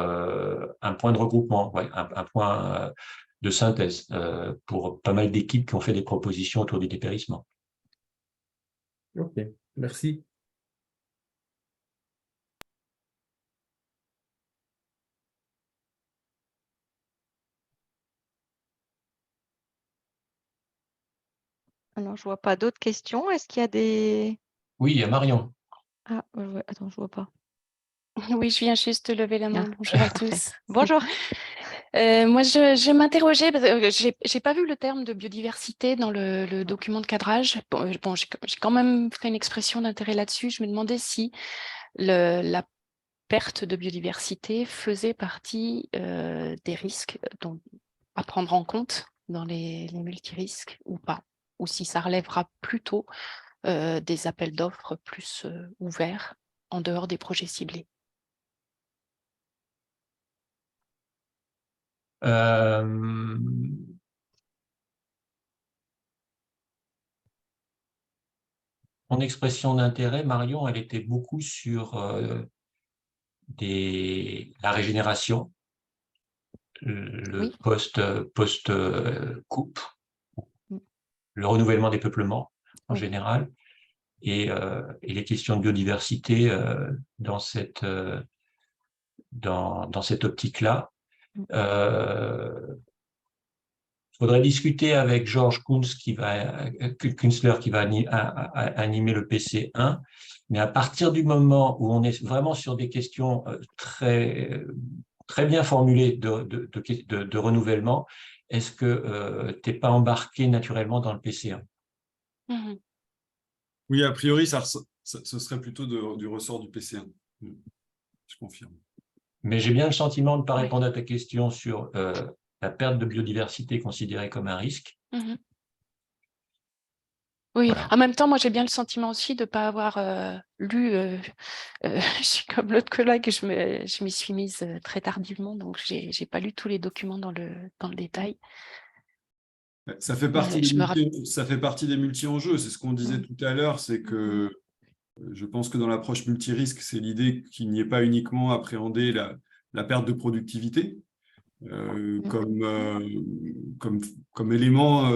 S2: un point de regroupement, un point de synthèse pour pas mal d'équipes qui ont fait des propositions autour du dépérissement.
S6: Ok, merci.
S1: Alors, je ne vois pas d'autres questions. Est-ce qu'il y a des…
S2: Oui, il y a Marion.
S1: Ah, attends, je ne vois pas.
S7: Oui, je viens juste de lever la main. Bonjour à tous.
S1: Bonjour.
S7: Moi, je m'interrogeais, parce que j'ai pas vu le terme de biodiversité dans le document de cadrage. Bon, j'ai quand même fait une expression d'intérêt là-dessus. Je me demandais si la perte de biodiversité faisait partie des risques à prendre en compte dans les multirisques ou pas, ou si ça relèvera plutôt des appels d'offres plus ouverts en dehors des projets ciblés.
S2: Mon expression d'intérêt, Marion, elle était beaucoup sur la régénération, le post-coupe, le renouvellement des peuplements en
S1: Oui.
S2: général et les questions de biodiversité dans cette optique-là. Faudrait discuter avec Georges Künzler qui va animer le PC1, mais à partir du moment où on est vraiment sur des questions très bien formulées de renouvellement, est-ce que tu n'es pas embarqué naturellement dans le PC1?
S4: Oui, a priori, ce serait plutôt du ressort du PC1. Je confirme.
S2: Mais j'ai bien le sentiment de ne pas répondre à ta question sur la perte de biodiversité considérée comme un risque.
S7: Oui,
S2: Voilà.
S7: en même temps, moi j'ai bien le sentiment aussi de ne pas avoir lu, je suis comme l'autre collègue, je m'y suis mise très tardivement, donc je n'ai pas lu tous les documents dans le détail.
S4: Ça fait partie des multi-enjeux, c'est ce qu'on disait tout à l'heure, c'est que je pense que dans l'approche multirisque, c'est l'idée qu'il n'y ait pas uniquement appréhendé la perte de productivité comme élément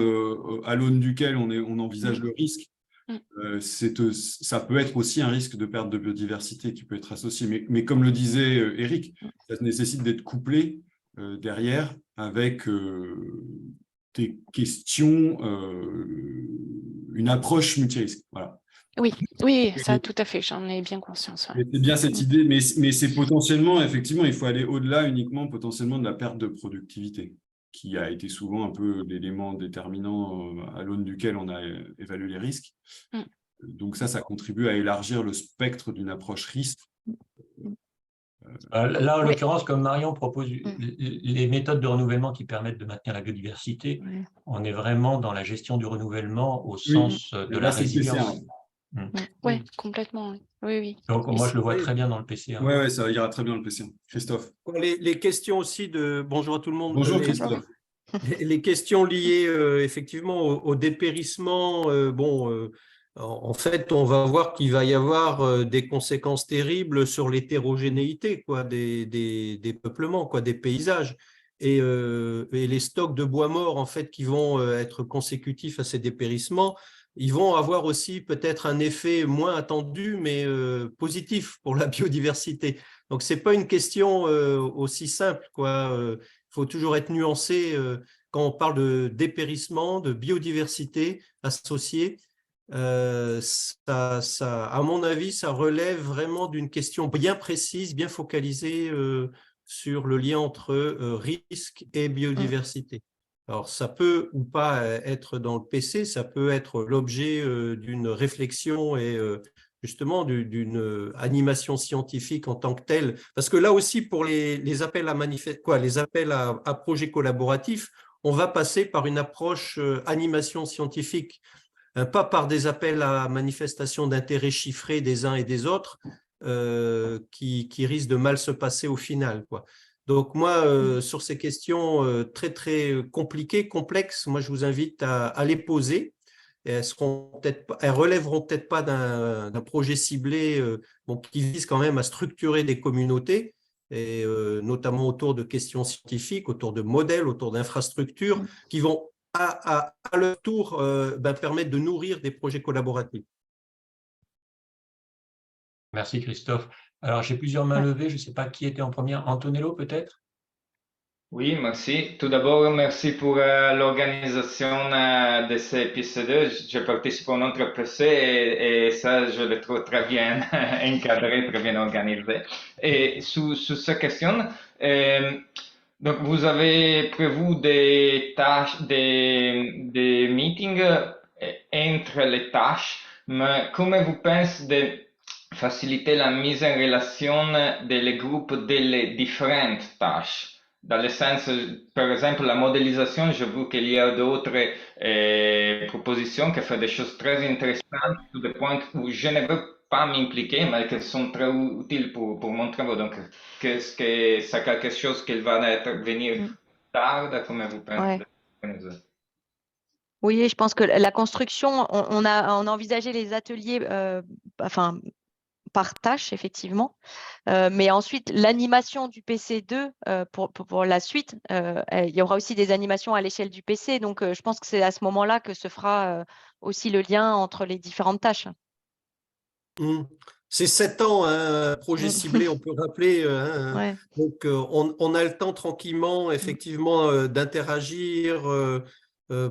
S4: à l'aune duquel on envisage le risque. Ça peut être aussi un risque de perte de biodiversité qui peut être associé. Mais comme le disait Eric, ça nécessite d'être couplé derrière avec des questions, une approche multirisque. Voilà.
S7: Oui, ça tout à fait, j'en ai bien conscience. Ouais.
S4: C'est bien cette idée, mais c'est potentiellement, effectivement, il faut aller au-delà uniquement potentiellement de la perte de productivité, qui a été souvent un peu l'élément déterminant à l'aune duquel on a évalué les risques. Donc ça contribue à élargir le spectre d'une approche risque.
S2: Là, en l'occurrence, comme Marion propose les méthodes de renouvellement qui permettent de maintenir la biodiversité, on est vraiment dans la gestion du renouvellement au sens de la résilience.
S7: Oui, complètement. Oui.
S2: Donc, moi, je le vois très bien dans le PC1.
S4: Oui, ça ira très bien dans le PC1. Christophe.
S8: Les questions aussi de... Bonjour à tout le monde.
S4: Bonjour Christophe.
S8: Les questions liées effectivement au dépérissement, en fait, on va voir qu'il va y avoir des conséquences terribles sur l'hétérogénéité des peuplements, des paysages. Et les stocks de bois mort, en fait, qui vont être consécutifs à ces dépérissements, ils vont avoir aussi peut-être un effet moins attendu, mais positif pour la biodiversité. Donc, ce n'est pas une question aussi simple. Il faut toujours être nuancé quand on parle de dépérissement, de biodiversité associée. À mon avis, ça relève vraiment d'une question bien précise, bien focalisée sur le lien entre risque et biodiversité. Alors, ça peut ou pas être dans le PC, ça peut être l'objet d'une réflexion et justement d'une animation scientifique en tant que telle. Parce que là aussi, pour les appels à projets collaboratifs, on va passer par une approche animation scientifique, pas par des appels à manifestation d'intérêt chiffrés des uns et des autres qui risquent de mal se passer au final, Donc moi, sur ces questions très, très compliquées, complexes, moi je vous invite à les poser. Elles relèveront peut-être pas d'un projet ciblé qui vise quand même à structurer des communautés, et notamment autour de questions scientifiques, autour de modèles, autour d'infrastructures, qui vont à leur tour permettre de nourrir des projets collaboratifs.
S2: Merci Christophe. Alors, j'ai plusieurs mains levées. Je ne sais pas qui était en première. Antonello, peut-être?
S9: Oui, merci. Tout d'abord, merci pour l'organisation de ce épisode. Je participe à notre PC et ça, je le trouve très bien encadré, très bien organisé. Et sous cette question, donc vous avez prévu des tâches, des meetings entre les tâches, mais comment vous pensez de faciliter la mise en relation des groupes des différentes tâches? Dans le sens, par exemple, la modélisation, je vois qu'il y a d'autres propositions qui font des choses très intéressantes, tout le point où je ne veux pas m'impliquer, mais qui sont très utiles pour mon travail. Donc, est-ce que c'est quelque chose qui va venir tard, comme vous pensez?
S1: Oui, je pense que la construction, on a envisagé les ateliers, par tâche, effectivement. Mais ensuite, l'animation du PC2, pour la suite, il y aura aussi des animations à l'échelle du PC. Donc, je pense que c'est à ce moment-là que se fera aussi le lien entre les différentes tâches.
S8: C'est 7 ans, un projet ciblé, on peut rappeler.
S1: Ouais.
S8: Donc, on a le temps tranquillement, effectivement, d'interagir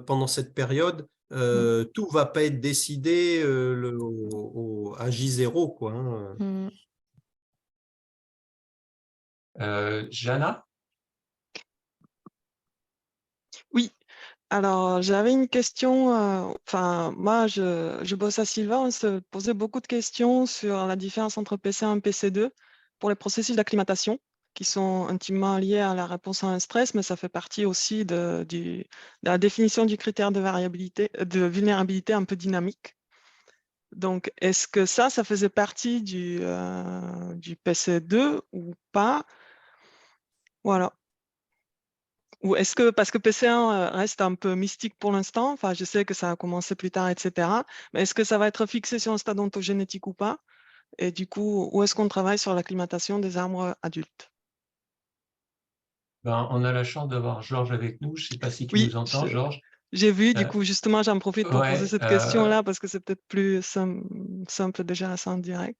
S8: pendant cette période. Tout ne va pas être décidé à J0, quoi.
S2: Jana?
S10: Oui, alors j'avais une question. Moi, je bosse à Silva. On se posait beaucoup de questions sur la différence entre PC1 et PC2 pour les processus d'acclimatation qui sont intimement liés à la réponse à un stress, mais ça fait partie aussi de la définition du critère de variabilité, de vulnérabilité un peu dynamique. Donc, est-ce que ça faisait partie du PC2 ou pas? Voilà. Ou est-ce que, parce que PC1 reste un peu mystique pour l'instant, enfin, je sais que ça a commencé plus tard, etc. Mais est-ce que ça va être fixé sur un stade ontogénétique ou pas? Et du coup, où est-ce qu'on travaille sur l'acclimatation des arbres adultes?
S2: On a la chance d'avoir Georges avec nous. Je ne sais pas si tu
S10: Oui,
S2: nous entends, Georges.
S10: j'ai vu, du coup, justement, j'en profite pour poser
S2: Ouais,
S10: cette question-là parce que c'est peut-être plus simple de gérer ça en direct.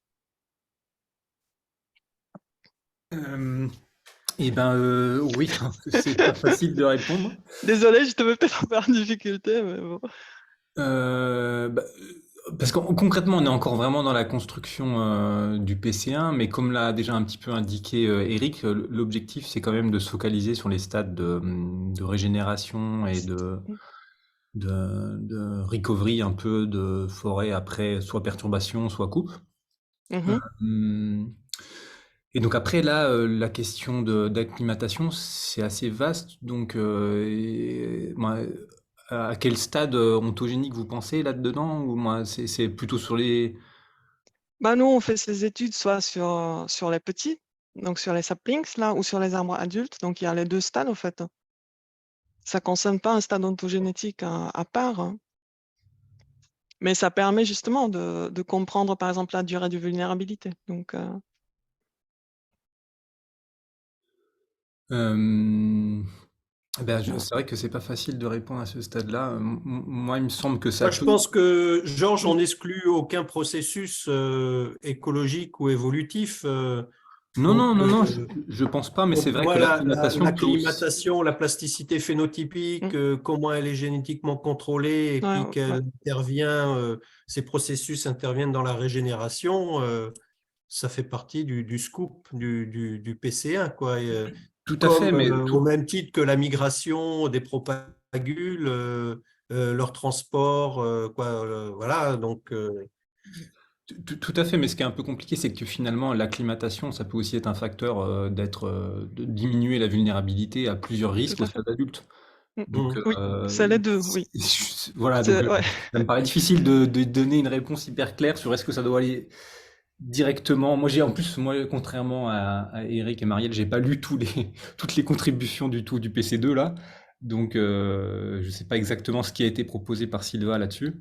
S5: Oui, c'est pas facile de répondre.
S10: Désolé, je te mets peut-être un peu en difficulté, mais bon.
S5: Parce que concrètement, on est encore vraiment dans la construction du PC1, mais comme l'a déjà un petit peu indiqué Eric, l'objectif c'est quand même de se focaliser sur les stades de régénération et de recovery un peu de forêt après soit perturbation, soit coupe. Et donc après là, la question d'acclimatation, c'est assez vaste. Donc à quel stade ontogénique vous pensez là-dedans? Ou moi, c'est plutôt sur les...
S10: Nous, on fait ces études soit sur les petits, donc sur les saplings, là, ou sur les arbres adultes. Donc, il y a les deux stades, en fait. Ça ne concerne pas un stade ontogénétique à part, hein. Mais ça permet justement de comprendre, par exemple, la durée de vulnérabilité. Donc,
S5: c'est vrai que c'est pas facile de répondre à ce stade-là. Moi, il me semble que ça
S8: Moi, je pense que, Georges, on n'exclut aucun processus écologique ou évolutif.
S5: Non, je pense pas, mais c'est vrai que
S8: l'acclimatation, la plasticité phénotypique, comment elle est génétiquement contrôlée et puis qu'elle intervient, ces processus interviennent dans la régénération, ça fait partie du scoop du PC1, quoi.
S5: Tout à fait, mais
S8: au même titre que la migration des propagules, leur transport, voilà, donc...
S5: Tout à fait, mais ce qui est un peu compliqué, c'est que finalement, l'acclimatation, ça peut aussi être un facteur de diminuer la vulnérabilité à plusieurs risques au stade adulte. Donc,
S10: oui, c'est les deux, oui.
S5: Voilà, donc, ça me paraît difficile de donner une réponse hyper claire sur est-ce que ça doit aller directement. Moi, contrairement à Eric et Marielle, j'ai pas lu toutes les contributions du tout du PC2 là, donc je sais pas exactement ce qui a été proposé par Silva là-dessus.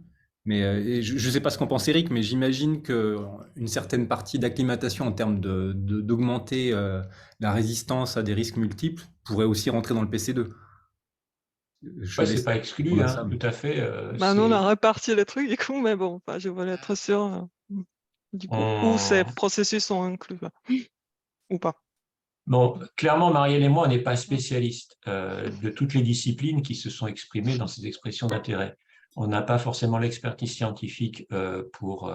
S5: Mais je ne sais pas ce qu'en pense Eric, mais j'imagine qu'une certaine partie d'acclimatation en termes d'augmenter la résistance à des risques multiples pourrait aussi rentrer dans le PC2.
S2: C'est pas exclu, hein, tout à fait.
S10: Nous, on a réparti les trucs, du coup, mais bon, je voulais être sûr, du coup, où ces processus sont inclus, ou pas.
S2: Bon, clairement, Marielle et moi, on n'est pas spécialistes de toutes les disciplines qui se sont exprimées dans ces expressions d'intérêt. On n'a pas forcément l'expertise scientifique pour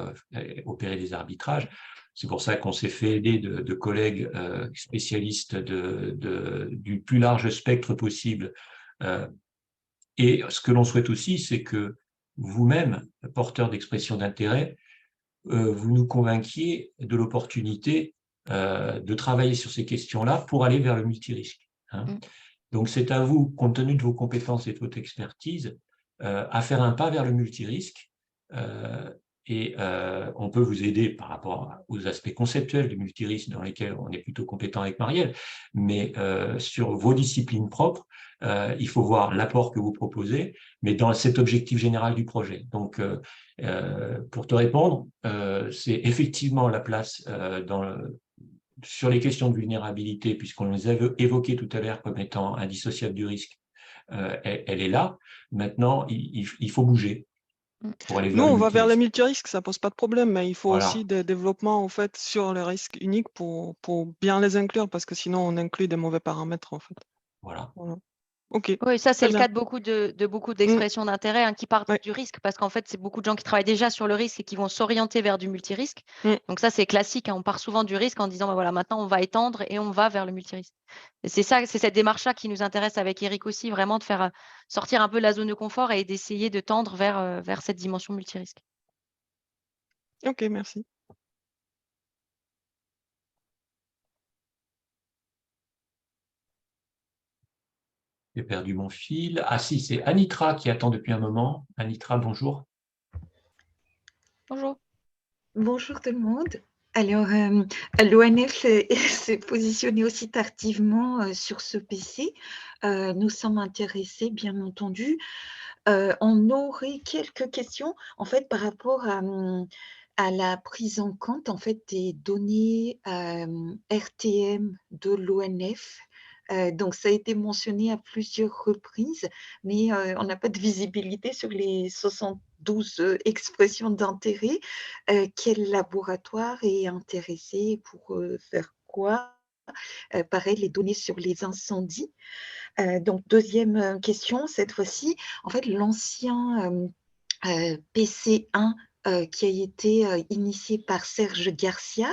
S2: opérer des arbitrages. C'est pour ça qu'on s'est fait aider de collègues spécialistes du plus large spectre possible. Et ce que l'on souhaite aussi, c'est que vous-même, porteur d'expressions d'intérêt, vous nous convainquiez de l'opportunité de travailler sur ces questions-là pour aller vers le multirisque. Donc, c'est à vous, compte tenu de vos compétences et de votre expertise, à faire un pas vers le multirisque et on peut vous aider par rapport aux aspects conceptuels du multirisque dans lesquels on est plutôt compétent avec Marielle, mais sur vos disciplines propres, il faut voir l'apport que vous proposez, mais dans cet objectif général du projet. Donc, pour te répondre, c'est effectivement la place sur les questions de vulnérabilité, puisqu'on les a évoquées tout à l'heure comme étant indissociables du risque, elle est là. Maintenant, il faut bouger pour aller
S10: Nous,
S2: vers le
S10: on va vers le
S2: multirisque.
S10: multirisque, ça pose pas de problème, mais il faut
S2: Voilà.
S10: aussi des développements en fait, sur le risque unique pour bien les inclure, parce que sinon, on inclut des mauvais paramètres. En fait.
S2: Voilà.
S10: Voilà. OK.
S1: Oui, ça, c'est
S10: Très
S1: le
S10: bien.
S1: cas de beaucoup d'expressions d'intérêt qui partent
S10: Ouais.
S1: du risque, parce qu'en fait, c'est beaucoup de gens qui travaillent déjà sur le risque et qui vont s'orienter vers du multirisque.
S10: Mm.
S1: Donc ça, c'est classique. On part souvent du risque en disant, voilà, maintenant, on va étendre et on va vers le multirisque. Et c'est cette démarche-là qui nous intéresse avec Eric aussi, vraiment de faire sortir un peu de la zone de confort et d'essayer de tendre vers cette dimension multirisque.
S10: OK, merci.
S2: J'ai perdu mon fil. Ah si, c'est Anitra qui attend depuis un moment. Anitra, bonjour.
S1: Bonjour.
S11: Bonjour tout le monde. Alors, l'ONF s'est positionné aussi tardivement sur ce PC. Nous sommes intéressés, bien entendu. On aurait quelques questions, en fait, par rapport à la prise en compte, en fait, des données RTM de l'ONF. Donc, ça a été mentionné à plusieurs reprises, mais on n'a pas de visibilité sur les 72 expressions d'intérêt. Quel laboratoire est intéressé pour faire quoi? Pareil, les données sur les incendies. Donc, deuxième question, cette fois-ci, en fait, l'ancien PC1 qui a été initié par Serge Garcia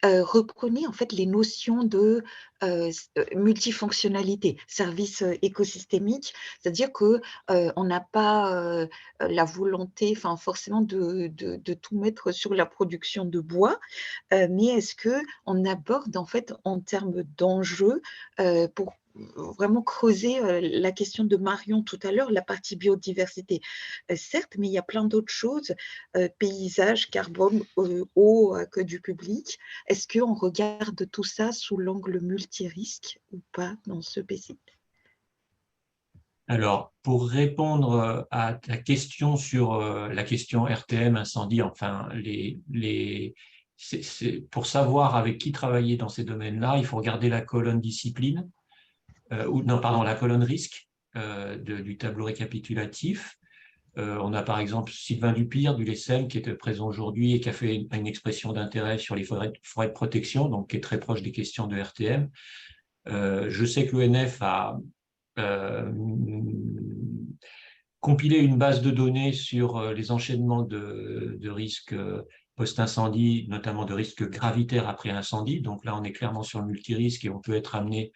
S11: reprenait en fait les notions de multifonctionnalité, service écosystémique, c'est-à-dire que on n'a pas la volonté, enfin forcément de tout mettre sur la production de bois, mais est-ce que on aborde en fait en termes d'enjeux pour vraiment creuser la question de Marion tout à l'heure, la partie biodiversité. Certes, mais il y a plein d'autres choses, paysage, carbone, eau, accueil du public. Est-ce qu'on regarde tout ça sous l'angle multirisque ou pas dans ce PC?
S2: Alors, pour répondre à ta question sur la question RTM, incendie, enfin, pour savoir avec qui travailler dans ces domaines-là, il faut regarder la colonne discipline, la colonne risque du tableau récapitulatif. On a par exemple Sylvain Dupire du LESSEM qui est présent aujourd'hui et qui a fait une expression d'intérêt sur les forêts de protection, donc qui est très proche des questions de RTM. Je sais que l'ONF a compiler une base de données sur les enchaînements de risques post-incendie, notamment de risques gravitaires après incendie. Donc là, on est clairement sur le multirisque et on peut être amené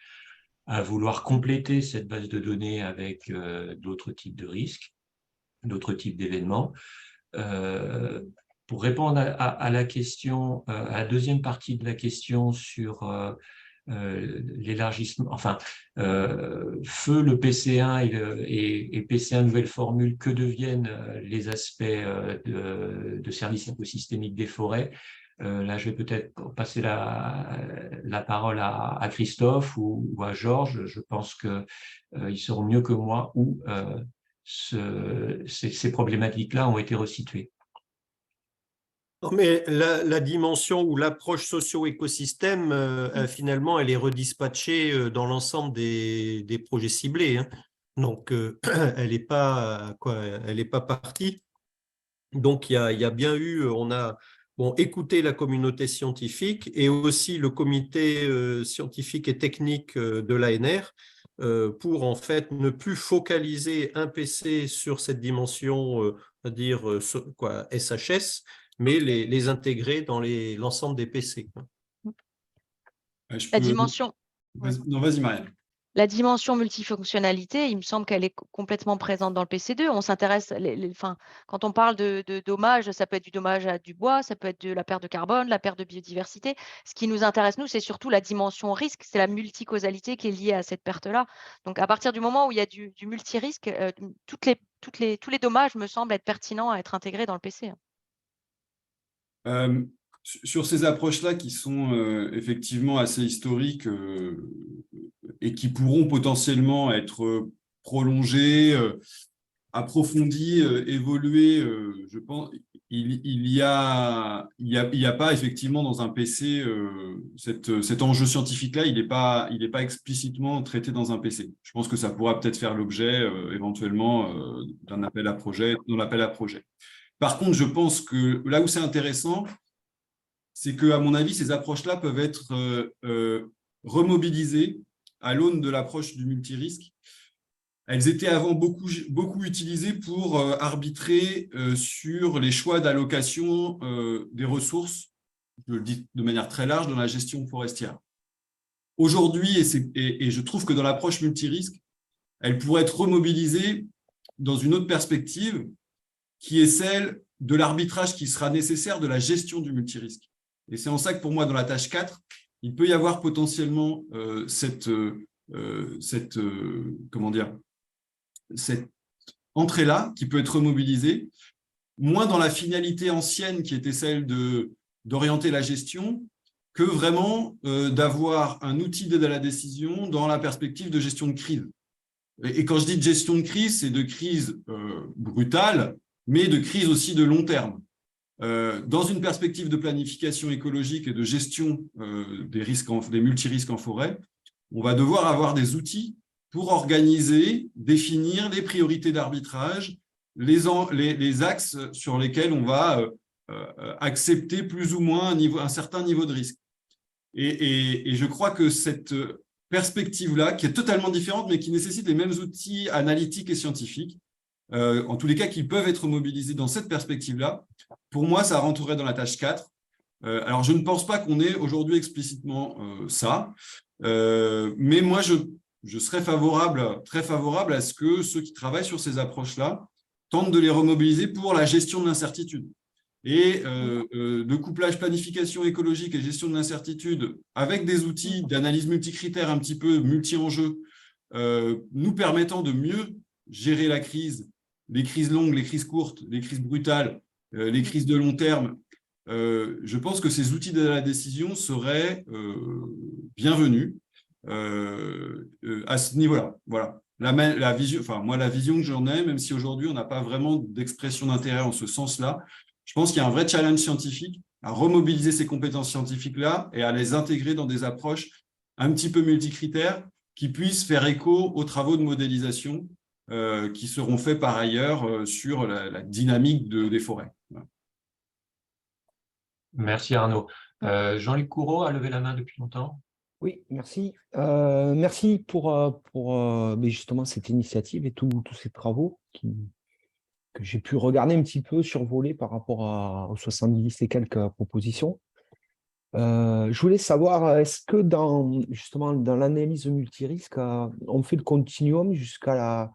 S2: à vouloir compléter cette base de données avec d'autres types de risques, d'autres types d'événements. Pour répondre à la question, à la deuxième partie de la question sur l'élargissement, enfin, feu le PC1 et PC1 nouvelle formule, que deviennent les aspects de services écosystémiques des forêts. Là, je vais peut-être passer la parole à Christophe ou à Georges. Je pense qu'ils seront mieux que moi où ces problématiques-là ont été resituées.
S8: Non, mais la dimension ou l'approche socio-écosystème, finalement, elle est redispatchée dans l'ensemble des projets ciblés, hein. Donc, elle n'est pas partie. Donc, il y a bien eu, on a écouté la communauté scientifique et aussi le comité scientifique et technique de l'ANR pour en fait ne plus focaliser un PC sur cette dimension, SHS, mais les intégrer dans l'ensemble des PC.
S1: La dimension.
S4: Non, vas-y, Marielle.
S1: La dimension multifonctionnalité, il me semble qu'elle est complètement présente dans le PC2. On s'intéresse, quand on parle de dommages, ça peut être du dommage à du bois, ça peut être de la perte de carbone, la perte de biodiversité. Ce qui nous intéresse, nous, c'est surtout la dimension risque, c'est la multicausalité qui est liée à cette perte-là. Donc, à partir du moment où il y a du multirisque, tous les dommages me semblent être pertinents à être intégrés dans le PC.
S4: Sur ces approches-là qui sont effectivement assez historiques et qui pourront potentiellement être prolongées, approfondies, évoluées, je pense, il y a pas effectivement dans un PC cet enjeu scientifique-là, il n'est pas explicitement traité dans un PC. Je pense que ça pourra peut-être faire l'objet éventuellement d'un appel à projet, dans l'appel à projet. Par contre, je pense que là où c'est intéressant, c'est qu'à mon avis, ces approches-là peuvent être remobilisées à l'aune de l'approche du multirisque. Elles étaient avant beaucoup utilisées pour arbitrer sur les choix d'allocation des ressources, je le dis de manière très large, dans la gestion forestière. Aujourd'hui, et je trouve que dans l'approche multirisque, elles pourraient être remobilisées dans une autre perspective, qui est celle de l'arbitrage qui sera nécessaire de la gestion du multirisque. Et c'est en ça que pour moi, dans la tâche 4, il peut y avoir potentiellement cette entrée-là qui peut être remobilisée, moins dans la finalité ancienne qui était celle d'orienter la gestion, que vraiment d'avoir un outil d'aide à la décision dans la perspective de gestion de crise. Et quand je dis de gestion de crise, c'est de crise brutale, mais de crise aussi de long terme. Dans une perspective de planification écologique et de gestion des multirisques en forêt, on va devoir avoir des outils pour organiser, définir les priorités d'arbitrage, les axes sur lesquels on va accepter plus ou moins un certain niveau de risque. Et je crois que cette perspective-là, qui est totalement différente, mais qui nécessite les mêmes outils analytiques et scientifiques, en tous les cas, qui peuvent être mobilisés dans cette perspective-là, pour moi, ça rentrerait dans la tâche 4. Alors, je ne pense pas qu'on ait aujourd'hui explicitement ça, mais moi, je serais très favorable à ce que ceux qui travaillent sur ces approches-là tentent de les remobiliser pour la gestion de l'incertitude. Et de couplage planification écologique et gestion de l'incertitude avec des outils d'analyse multicritères un petit peu multi-enjeux, nous permettant de mieux gérer la crise, les crises longues, les crises courtes, les crises brutales, les crises de long terme. Je pense que ces outils de la décision seraient bienvenus à ce niveau-là. Voilà. La vision que j'en ai, même si aujourd'hui on n'a pas vraiment d'expression d'intérêt en ce sens-là, je pense qu'il y a un vrai challenge scientifique à remobiliser ces compétences scientifiques-là et à les intégrer dans des approches un petit peu multicritères qui puissent faire écho aux travaux de modélisation qui seront faits par ailleurs sur la dynamique des forêts. Voilà.
S2: Merci Arnaud. Jean-Luc Courreau a levé la main depuis longtemps.
S12: Oui, merci. Merci pour justement cette initiative et tous ces travaux que j'ai pu regarder un petit peu survoler par rapport aux 70 et quelques propositions. Je voulais savoir, est-ce que justement dans l'analyse multirisque, on fait le continuum jusqu'à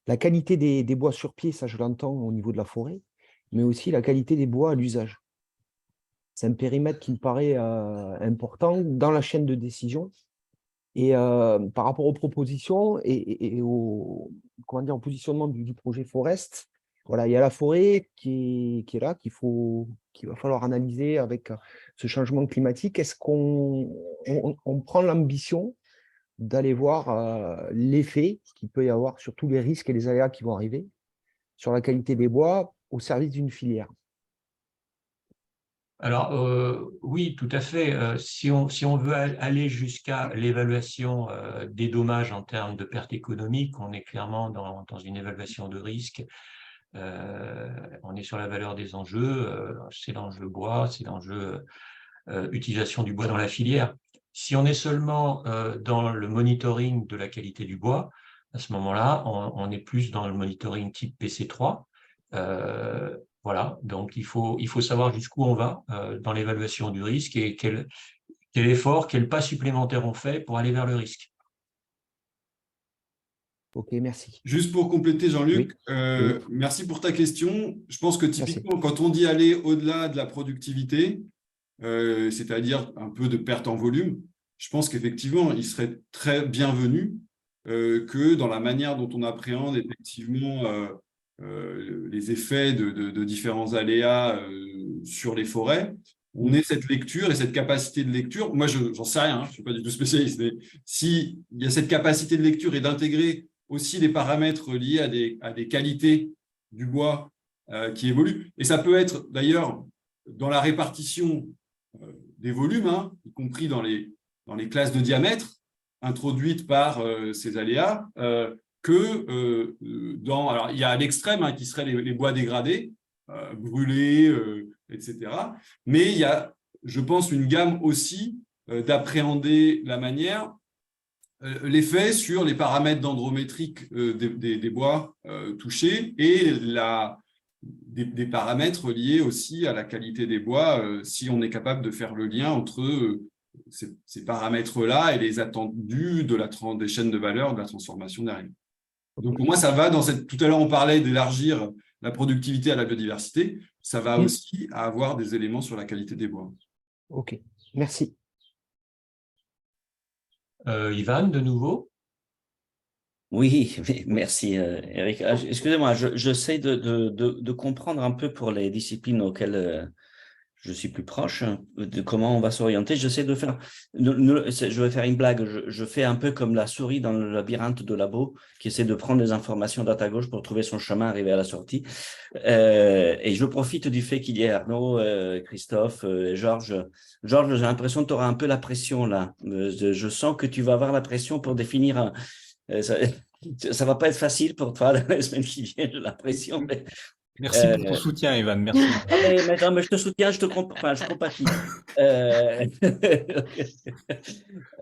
S12: la qualité des bois sur pied, ça je l'entends au niveau de la forêt, mais aussi la qualité des bois à l'usage. C'est un périmètre qui me paraît important dans la chaîne de décision. Et par rapport aux propositions et au positionnement du projet Forest, voilà, il y a la forêt qui est là, qu'il va falloir analyser avec ce changement climatique. Est-ce qu'on prend l'ambition d'aller voir l'effet qu'il peut y avoir sur tous les risques et les aléas qui vont arriver sur la qualité des bois au service d'une filière?
S2: Alors, oui, tout à fait. Si on veut aller jusqu'à l'évaluation des dommages en termes de pertes économiques, on est clairement dans une évaluation de risque. On est sur la valeur des enjeux, c'est l'enjeu bois, c'est l'enjeu utilisation du bois dans la filière. Si on est seulement dans le monitoring de la qualité du bois, à ce moment-là, on est plus dans le monitoring type PC3. Voilà, donc il faut savoir jusqu'où on va dans l'évaluation du risque et quel effort, quel pas supplémentaire on fait pour aller vers le risque.
S12: Ok, merci.
S4: Juste pour compléter, Jean-Luc, merci pour ta question. Je pense que typiquement, quand on dit aller au-delà de la productivité, c'est-à-dire un peu de perte en volume, je pense qu'effectivement, il serait très bienvenu que dans la manière dont on appréhende effectivement les effets de différents aléas sur les forêts, on ait cette lecture et cette capacité de lecture. Moi, j'en sais rien, je ne suis pas du tout spécialiste, mais s'il y a cette capacité de lecture et d'intégrer aussi des paramètres liés à des qualités du bois qui évoluent. Et ça peut être d'ailleurs dans la répartition des volumes, y compris dans les classes de diamètre introduites par ces aléas, alors il y a à l'extrême qui seraient les bois dégradés, brûlés, etc. Mais il y a, je pense, une gamme aussi d'appréhender la manière, l'effet sur les paramètres dendrométriques des bois touchés et des paramètres liés aussi à la qualité des bois, si on est capable de faire le lien entre ces paramètres-là et les attendus des chaînes de valeur de la transformation derrière. Donc pour moi, ça va dans tout à l'heure, on parlait d'élargir la productivité à la biodiversité, ça va aussi à avoir des éléments sur la qualité des bois.
S12: Ok, merci.
S2: Ivan, de nouveau.
S3: Oui, merci Eric. Excusez-moi, j'essaie de comprendre un peu pour les disciplines auxquelles je suis plus proche de comment on va s'orienter. J'essaie de faire, je vais faire une blague, je fais un peu comme la souris dans le labyrinthe de Labo qui essaie de prendre des informations droite à gauche pour trouver son chemin, arriver à la sortie. Et je profite du fait qu'il y ait Arnaud, Christophe, Georges. Georges, j'ai l'impression que tu auras un peu la pression là. Je sens que tu vas avoir la pression pour définir ça va pas être facile pour toi dans les semaines qui viennent, j'ai l'impression. Mais,
S13: merci pour ton soutien, Ivan. Merci.
S3: Mais je te soutiens, je compatis.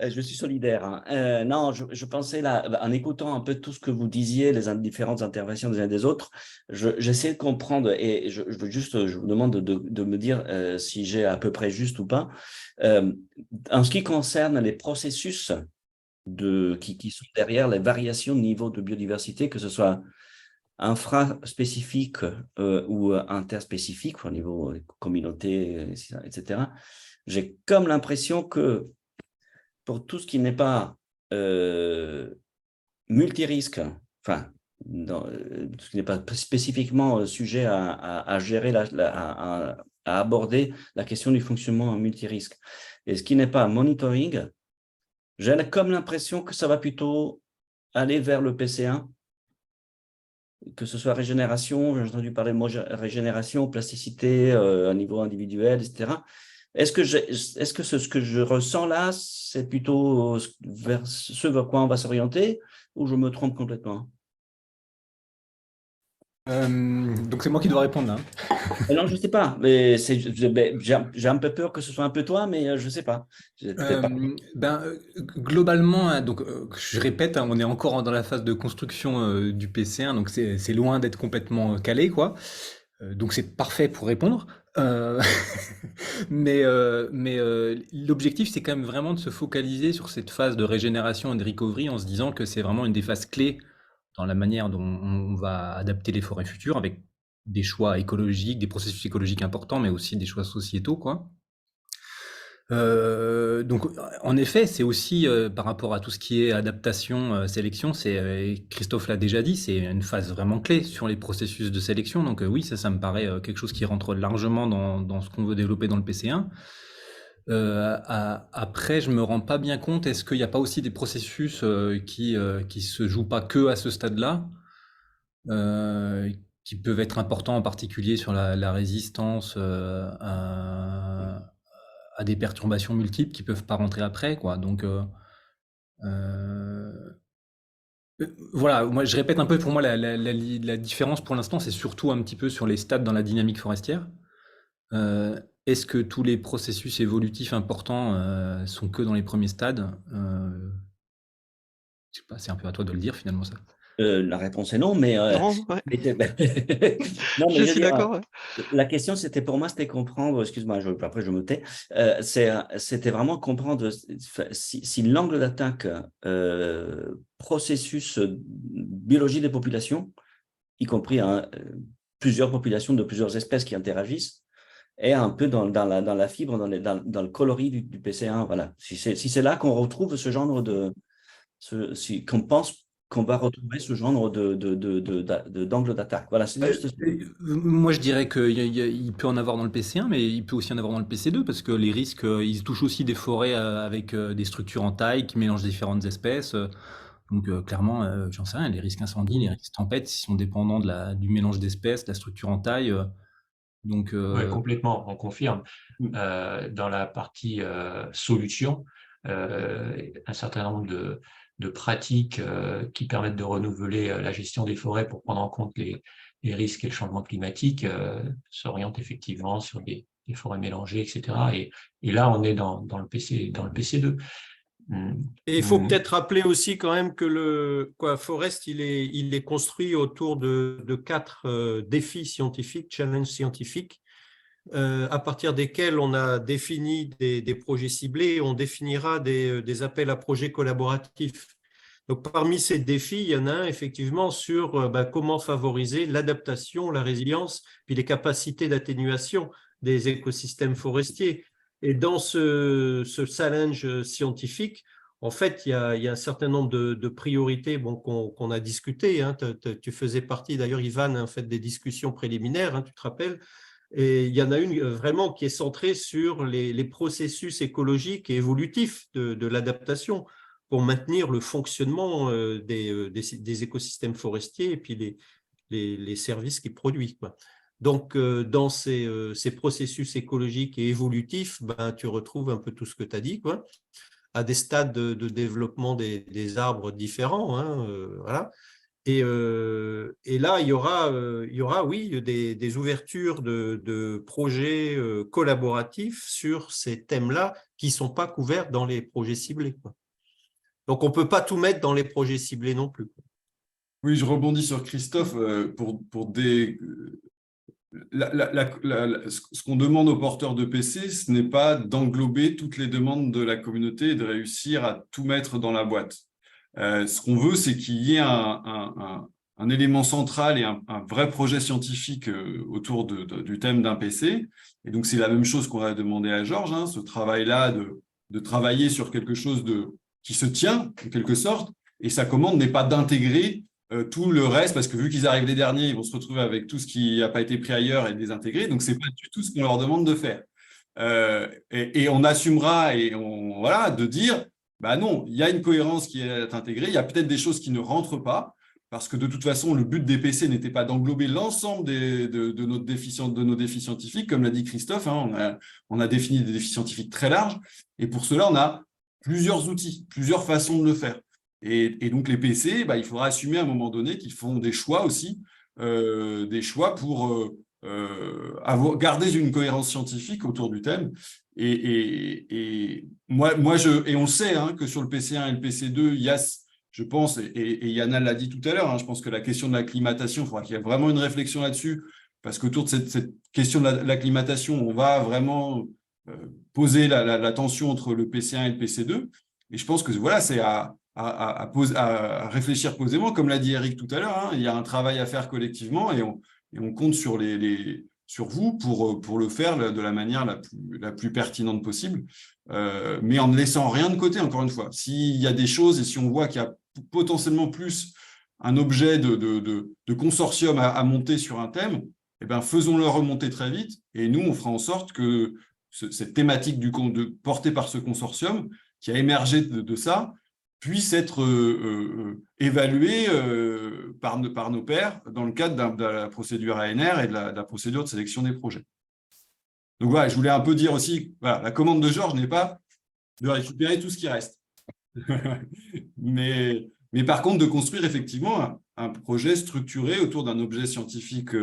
S3: Je suis solidaire. Non, je pensais là, en écoutant un peu tout ce que vous disiez, les différentes interventions des uns et des autres, j'essaie de comprendre et je vous demande de me dire si j'ai à peu près juste ou pas. En ce qui concerne les processus qui sont derrière les variations de niveau de biodiversité, que ce soit infraspécifique ou interspécifique au niveau communauté, etc. J'ai comme l'impression que pour tout ce qui n'est pas multirisque, enfin, tout ce qui n'est pas spécifiquement sujet à gérer, à aborder la question du fonctionnement en multirisque, et ce qui n'est pas monitoring, j'ai comme l'impression que ça va plutôt aller vers le PC1, que ce soit régénération, j'ai entendu parler de régénération, plasticité à niveau individuel, etc. Est-ce que ce que je ressens là, c'est plutôt vers ce vers quoi on va s'orienter, ou je me trompe complètement?
S13: Donc c'est moi qui dois répondre là.
S3: Non, je ne sais pas, mais j'ai un peu peur que ce soit un peu toi, mais je ne sais pas.
S13: Globalement, hein, donc, je répète, hein, on est encore dans la phase de construction du PC1, donc c'est loin d'être complètement calé, quoi. Donc c'est parfait pour répondre. Mais l'objectif, c'est quand même vraiment de se focaliser sur cette phase de régénération et de recovery en se disant que c'est vraiment une des phases clés dans la manière dont on va adapter les forêts futures, avec des choix écologiques, des processus écologiques importants, mais aussi des choix sociétaux, quoi. Donc, en effet, c'est aussi par rapport à tout ce qui est adaptation, sélection, Christophe l'a déjà dit, c'est une phase vraiment clé sur les processus de sélection. Donc oui, ça me paraît quelque chose qui rentre largement dans ce qu'on veut développer dans le PC1. Après, je me rends pas bien compte, est-ce qu'il n'y a pas aussi des processus qui se jouent pas que à ce stade-là, qui peuvent être importants, en particulier sur la résistance à des perturbations multiples qui peuvent pas rentrer après, quoi. Donc voilà, moi je répète un peu, pour moi la différence pour l'instant, c'est surtout un petit peu sur les stades dans la dynamique forestière. Est-ce que tous les processus évolutifs importants sont que dans les premiers stades? Je sais pas, c'est un peu à toi de le dire finalement, ça.
S3: La réponse est non, mais
S10: Non, ouais.
S3: non, mais
S10: Je suis d'accord. Ouais.
S3: La question, c'était pour moi, c'était comprendre. Excuse-moi, après je me tais. C'était vraiment comprendre si l'angle d'attaque processus biologie des populations, y compris plusieurs populations de plusieurs espèces qui interagissent, est un peu dans la fibre, dans le coloris du PC1. Voilà. Si c'est là qu'on retrouve ce genre qu'on pense qu'on va retrouver ce genre d'angle d'attaque. Voilà, c'est juste ça.
S13: Moi, je dirais qu'il peut en avoir dans le PC1, mais il peut aussi en avoir dans le PC2, parce que les risques, ils touchent aussi des forêts avec des structures en taille qui mélangent différentes espèces. Donc, clairement, j'en sais rien, les risques incendies, les risques tempêtes, ils sont dépendants du mélange d'espèces, de la structure en taille. Donc,
S2: Ouais, complètement, on confirme. Dans la partie solution, un certain nombre de pratiques qui permettent de renouveler la gestion des forêts pour prendre en compte les risques et le changement climatique s'orientent effectivement sur des forêts mélangées, etc. Et là, on est dans le PC2.
S8: Et il faut peut-être rappeler aussi quand même que Forest, il est construit autour de 4 défis scientifiques, challenges scientifiques, à partir desquels on a défini des projets ciblés, on définira des appels à projets collaboratifs. Donc, parmi ces défis, il y en a un effectivement sur comment favoriser l'adaptation, la résilience, puis les capacités d'atténuation des écosystèmes forestiers. Et dans ce challenge scientifique, en fait, il y a un certain nombre de priorités qu'on a discutées. Hein. Tu faisais partie d'ailleurs, Ivan, en fait, des discussions préliminaires, hein, tu te rappelles. Et il y en a une vraiment qui est centrée sur les processus écologiques et évolutifs de l'adaptation pour maintenir le fonctionnement des écosystèmes forestiers et puis les services qu'ils produisent, quoi. Donc, dans ces processus écologiques et évolutifs, tu retrouves un peu tout ce que tu as dit, quoi, à des stades de développement des arbres différents. Hein, voilà. Et là, il y aura, oui, des ouvertures de projets collaboratifs sur ces thèmes-là qui ne sont pas couverts dans les projets ciblés, quoi. Donc, on ne peut pas tout mettre dans les projets ciblés non plus.
S4: Oui, je rebondis sur Christophe pour des… ce qu'on demande aux porteurs de PC, ce n'est pas d'englober toutes les demandes de la communauté et de réussir à tout mettre dans la boîte. Ce qu'on veut, c'est qu'il y ait un élément central et un vrai projet scientifique autour du thème d'un PC. Et donc, c'est la même chose qu'on a demandé à Georges, hein, ce travail-là de travailler sur quelque chose qui se tient, en quelque sorte. Et sa commande n'est pas d'intégrer tout le reste, parce que vu qu'ils arrivent les derniers, ils vont se retrouver avec tout ce qui n'a pas été pris ailleurs et désintégrer. Donc, ce n'est pas du tout ce qu'on leur demande de faire. Et on assumera voilà, de dire, bah non, il y a une cohérence qui est intégrée, il y a peut-être des choses qui ne rentrent pas, parce que de toute façon, le but des PC n'était pas d'englober l'ensemble de nos défis scientifiques, comme l'a dit Christophe, hein, on a défini des défis scientifiques très larges, et pour cela, on a plusieurs outils, plusieurs façons de le faire. Et donc, les PC, il faudra assumer à un moment donné qu'ils font des choix aussi, des choix pour garder une cohérence scientifique autour du thème. Et on le sait, hein, que sur le PC1 et le PC2, il y a, je pense, et Yana l'a dit tout à l'heure, hein, je pense que la question de l'acclimatation, il faudra qu'il y ait vraiment une réflexion là-dessus, parce qu'autour de cette question de l'acclimatation, on va vraiment poser la tension entre le PC1 et le PC2. Et je pense que voilà, c'est à réfléchir posément, comme l'a dit Eric tout à l'heure, hein, il y a un travail à faire collectivement et on compte sur vous pour le faire de la manière la plus pertinente possible, mais en ne laissant rien de côté, encore une fois. S'il y a des choses et si on voit qu'il y a potentiellement plus un objet de consortium à monter sur un thème, eh ben, faisons-le remonter très vite et nous, on fera en sorte que cette thématique portée par ce consortium qui a émergé de ça, puisse être évalué par nos pairs dans le cadre de la procédure ANR et de la procédure de sélection des projets. Donc voilà, je voulais un peu dire aussi, voilà, la commande de Georges n'est pas de récupérer tout ce qui reste, mais par contre de construire effectivement un projet structuré autour d'un objet scientifique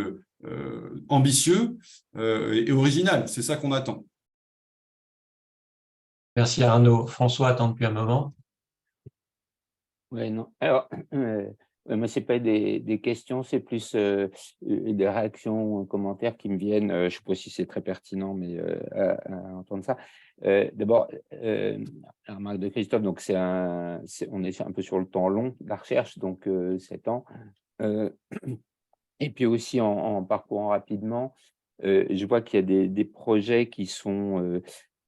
S4: ambitieux et original. C'est ça qu'on attend.
S2: Merci Arnaud. François attend depuis un moment.
S14: Oui, non. Alors, moi, ce n'est pas des questions, c'est plus des réactions, commentaires qui me viennent. Je ne sais pas si c'est très pertinent, mais à entendre ça. D'abord, la remarque de Christophe, donc on est un peu sur le temps long de la recherche, donc 7 ans. Et puis aussi, en parcourant rapidement, je vois qu'il y a des projets qui sont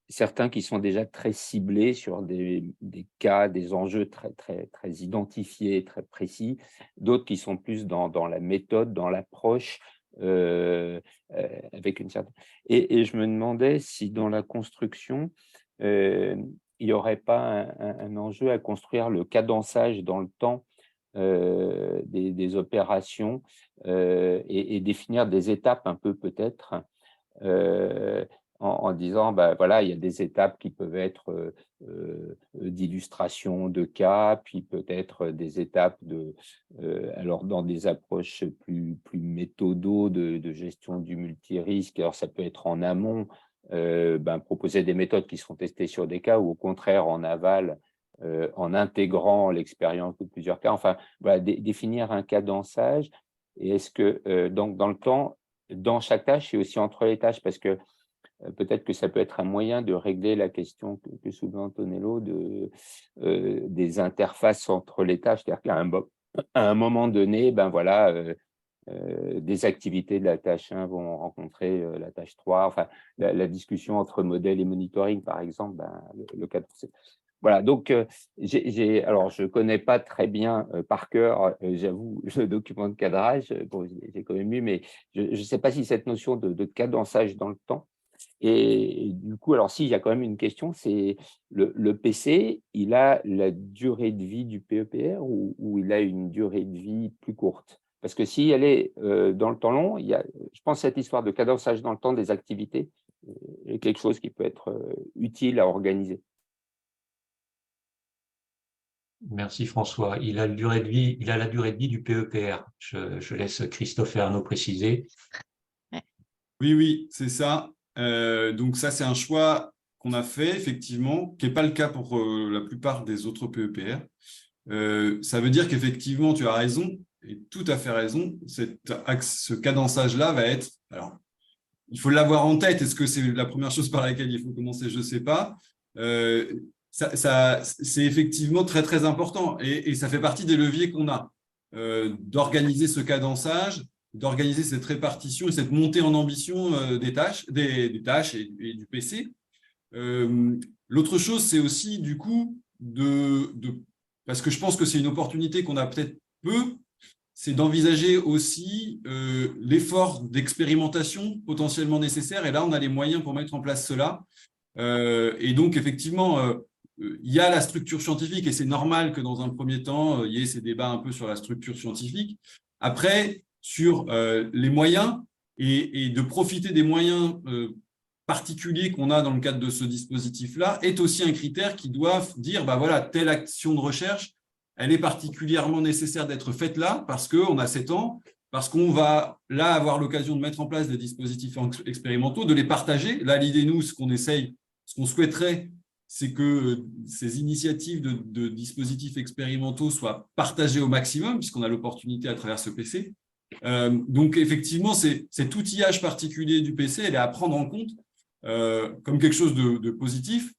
S14: certains qui sont déjà très ciblés sur des cas, des enjeux très identifiés, très précis, d'autres qui sont plus dans la méthode, dans l'approche, avec une certaine… Et je me demandais si dans la construction, il n'y aurait pas un enjeu à construire le cadençage dans le temps des opérations et définir des étapes un peu peut-être en disant, bah, voilà, il y a des étapes qui peuvent être d'illustration de cas, puis peut-être des étapes alors dans des approches plus méthodo de gestion du multirisque. Alors ça peut être en amont, proposer des méthodes qui seront testées sur des cas, ou au contraire en aval, en intégrant l'expérience de plusieurs cas. Enfin, voilà, définir un cadençage. Et est-ce que donc dans le temps, dans chaque tâche et aussi entre les tâches, parce que peut-être que ça peut être un moyen de régler la question que soulevait Antonello des interfaces entre les tâches, c'est-à-dire qu'à un moment donné, des activités de la tâche 1 vont rencontrer la tâche 3, enfin la discussion entre modèle et monitoring, par exemple, le cas de… Voilà, donc alors je ne connais pas très bien par cœur, j'avoue, le document de cadrage, bon, j'ai quand même lu, mais je ne sais pas si cette notion de cadençage dans le temps. Et du coup, alors si, il y a quand même une question, c'est le PC, il a la durée de vie du PEPR ou il a une durée de vie plus courte? Parce que si elle est dans le temps long, je pense que cette histoire de cadençage dans le temps des activités est quelque chose qui peut être utile à organiser.
S2: Merci François. Il a la durée de vie du PEPR. Je laisse Christophe et Arnaud préciser.
S4: Oui, c'est ça. Donc ça, c'est un choix qu'on a fait, effectivement, qui n'est pas le cas pour la plupart des autres PEPR. Ça veut dire qu'effectivement, tu as raison, et tout à fait raison, ce cadençage-là va être… Alors, il faut l'avoir en tête. Est-ce que c'est la première chose par laquelle il faut commencer? Je ne sais pas. C'est effectivement très, très important. Et ça fait partie des leviers qu'on a, d'organiser ce cadençage, d'organiser cette répartition et cette montée en ambition des tâches et du PC. L'autre chose, c'est aussi, du coup, parce que je pense que c'est une opportunité qu'on a peut-être peu, c'est d'envisager aussi l'effort d'expérimentation potentiellement nécessaire. Et là, on a les moyens pour mettre en place cela. Et donc, effectivement, il y a la structure scientifique et c'est normal que dans un premier temps, il y ait ces débats un peu sur la structure scientifique. Après, sur les moyens et de profiter des moyens particuliers qu'on a dans le cadre de ce dispositif-là est aussi un critère qui doit dire, voilà, telle action de recherche, elle est particulièrement nécessaire d'être faite là parce qu'on a 7 ans, parce qu'on va là avoir l'occasion de mettre en place des dispositifs expérimentaux, de les partager. Là, l'idée, nous, ce qu'on souhaiterait, c'est que ces initiatives de dispositifs expérimentaux soient partagées au maximum, puisqu'on a l'opportunité à travers ce PC. Donc, effectivement, cet outillage particulier du PC, elle est à prendre en compte comme quelque chose de positif.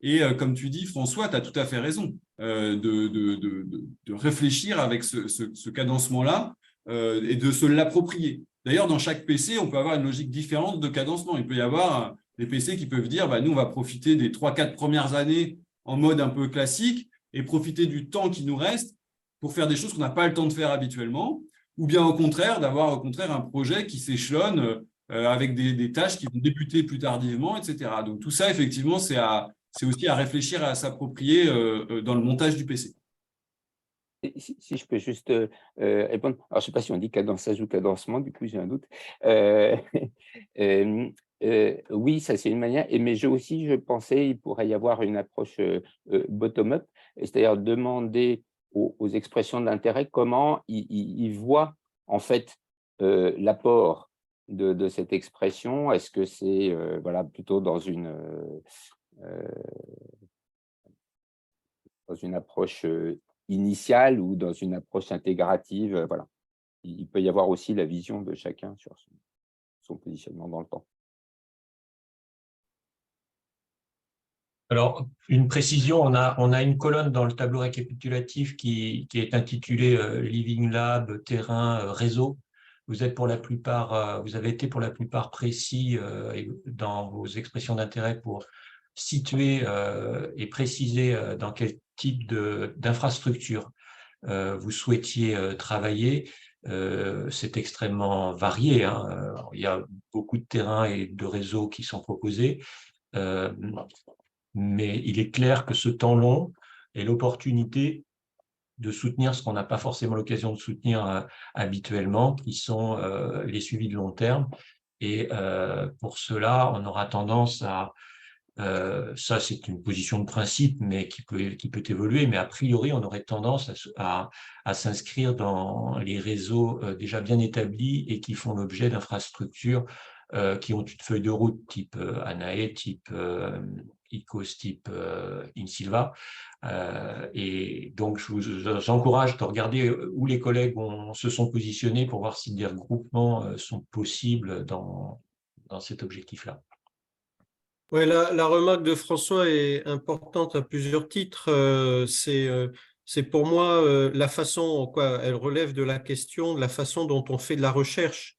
S4: Et comme tu dis, François, tu as tout à fait raison de réfléchir avec ce cadencement-là et de se l'approprier. D'ailleurs, dans chaque PC, on peut avoir une logique différente de cadencement. Il peut y avoir des PC qui peuvent dire, nous, on va profiter des 3-4 premières années en mode un peu classique et profiter du temps qui nous reste pour faire des choses qu'on n'a pas le temps de faire habituellement, ou bien au contraire, d'avoir un projet qui s'échelonne avec des tâches qui vont débuter plus tardivement, etc. Donc, tout ça, effectivement, c'est aussi à réfléchir, à s'approprier dans le montage du PC.
S14: Si je peux juste répondre. Alors, je ne sais pas si on dit cadençage ou cadencement, du coup, j'ai un doute. Oui, ça, c'est une manière. Mais je pensais il pourrait y avoir une approche bottom-up, c'est-à-dire demander aux expressions de l'intérêt comment ils voient, en fait, l'apport de cette expression. Est-ce que c'est plutôt dans une approche initiale ou dans une approche intégrative, voilà. Il peut y avoir aussi la vision de chacun sur son positionnement dans le temps.
S2: Alors, une précision, on a une colonne dans le tableau récapitulatif qui est intitulée Living Lab, terrain, réseau. Vous avez été pour la plupart précis dans vos expressions d'intérêt pour situer et préciser dans quel type d'infrastructure vous souhaitiez travailler. C'est extrêmement varié, hein. Il y a beaucoup de terrains et de réseaux qui sont proposés, mais il est clair que ce temps long est l'opportunité de soutenir ce qu'on n'a pas forcément l'occasion de soutenir habituellement, qui sont les suivis de long terme. Et pour cela, on aura tendance à... ça, c'est une position de principe, mais qui peut évoluer. Mais a priori, on aurait tendance à s'inscrire dans les réseaux déjà bien établis et qui font l'objet d'infrastructures qui ont une feuille de route type ANAE, type ICOS, type INSILVA. Et donc, je vous encourage de regarder où les collègues se sont positionnés pour voir si des regroupements sont possibles dans cet objectif-là.
S8: Ouais, la remarque de François est importante à plusieurs titres. C'est pour moi la façon, quoi, elle relève de la question de la façon dont on fait de la recherche.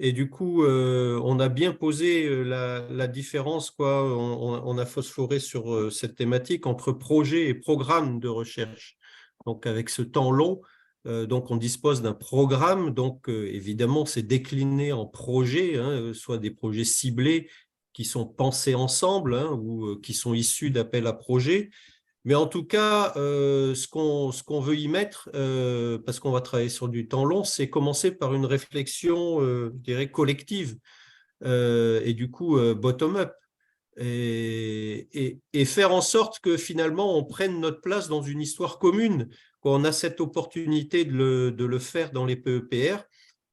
S8: Et du coup, on a bien posé la différence, quoi. On a phosphoré sur cette thématique entre projet et programme de recherche. Donc, avec ce temps long, donc on dispose d'un programme. Donc, évidemment, c'est décliné en projets, hein, soit des projets ciblés qui sont pensés ensemble, hein, ou qui sont issus d'appels à projets. Mais en tout cas, ce qu'on veut y mettre, parce qu'on va travailler sur du temps long, c'est commencer par une réflexion, je dirais, collective, et du coup, bottom-up, et faire en sorte que finalement, on prenne notre place dans une histoire commune, qu'on a cette opportunité de le faire dans les PEPR.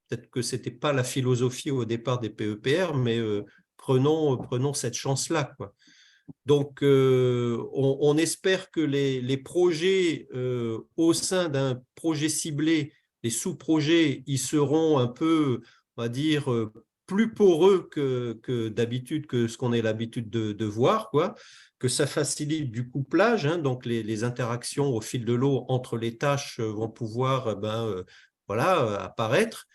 S8: Peut-être que ce n'était pas la philosophie au départ des PEPR, mais prenons cette chance-là, quoi. Donc, on espère que les projets au sein d'un projet ciblé, les sous-projets, ils seront un peu, on va dire, plus poreux que d'habitude, que ce qu'on a l'habitude de voir, quoi. Que ça facilite du couplage, hein, donc les interactions au fil de l'eau entre les tâches vont pouvoir voilà, apparaître.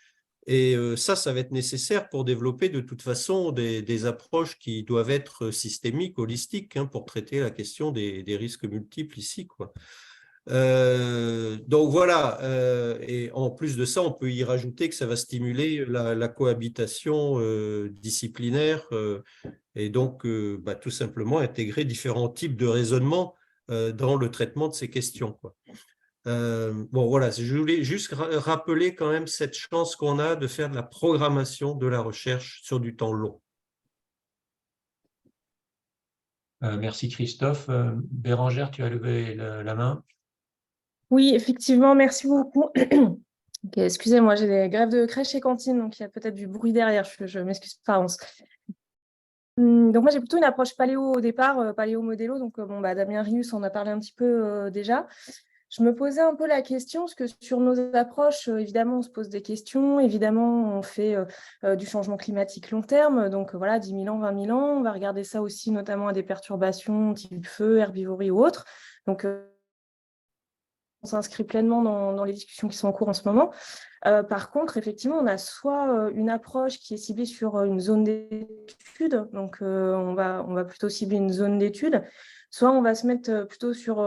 S8: Et ça va être nécessaire pour développer de toute façon des approches qui doivent être systémiques, holistiques, hein, pour traiter la question des risques multiples ici, quoi. Donc voilà, et en plus de ça, on peut y rajouter que ça va stimuler la cohabitation disciplinaire et donc tout simplement intégrer différents types de raisonnement dans le traitement de ces questions, quoi. Bon, voilà, je voulais juste rappeler quand même cette chance qu'on a de faire de la programmation de la recherche sur du temps long.
S2: Merci Christophe. Bérangère, tu as levé la main.
S15: Oui, effectivement, merci beaucoup. Okay, excusez-moi, j'ai des grèves de crèche et cantine, donc il y a peut-être du bruit derrière, je m'excuse par avance. Donc moi, j'ai plutôt une approche paléo au départ, paléo-modélo, donc Damien Rius en a parlé un petit peu déjà. Je me posais un peu la question, parce que sur nos approches, évidemment, on se pose des questions, évidemment, on fait du changement climatique long terme, donc voilà, 10 000 ans, 20 000 ans, on va regarder ça aussi notamment à des perturbations type feu, herbivorie ou autres. Donc, on s'inscrit pleinement dans les discussions qui sont en cours en ce moment. Par contre, effectivement, on a soit une approche qui est ciblée sur une zone d'étude, donc on va plutôt cibler une zone d'étude, soit on va se mettre plutôt sur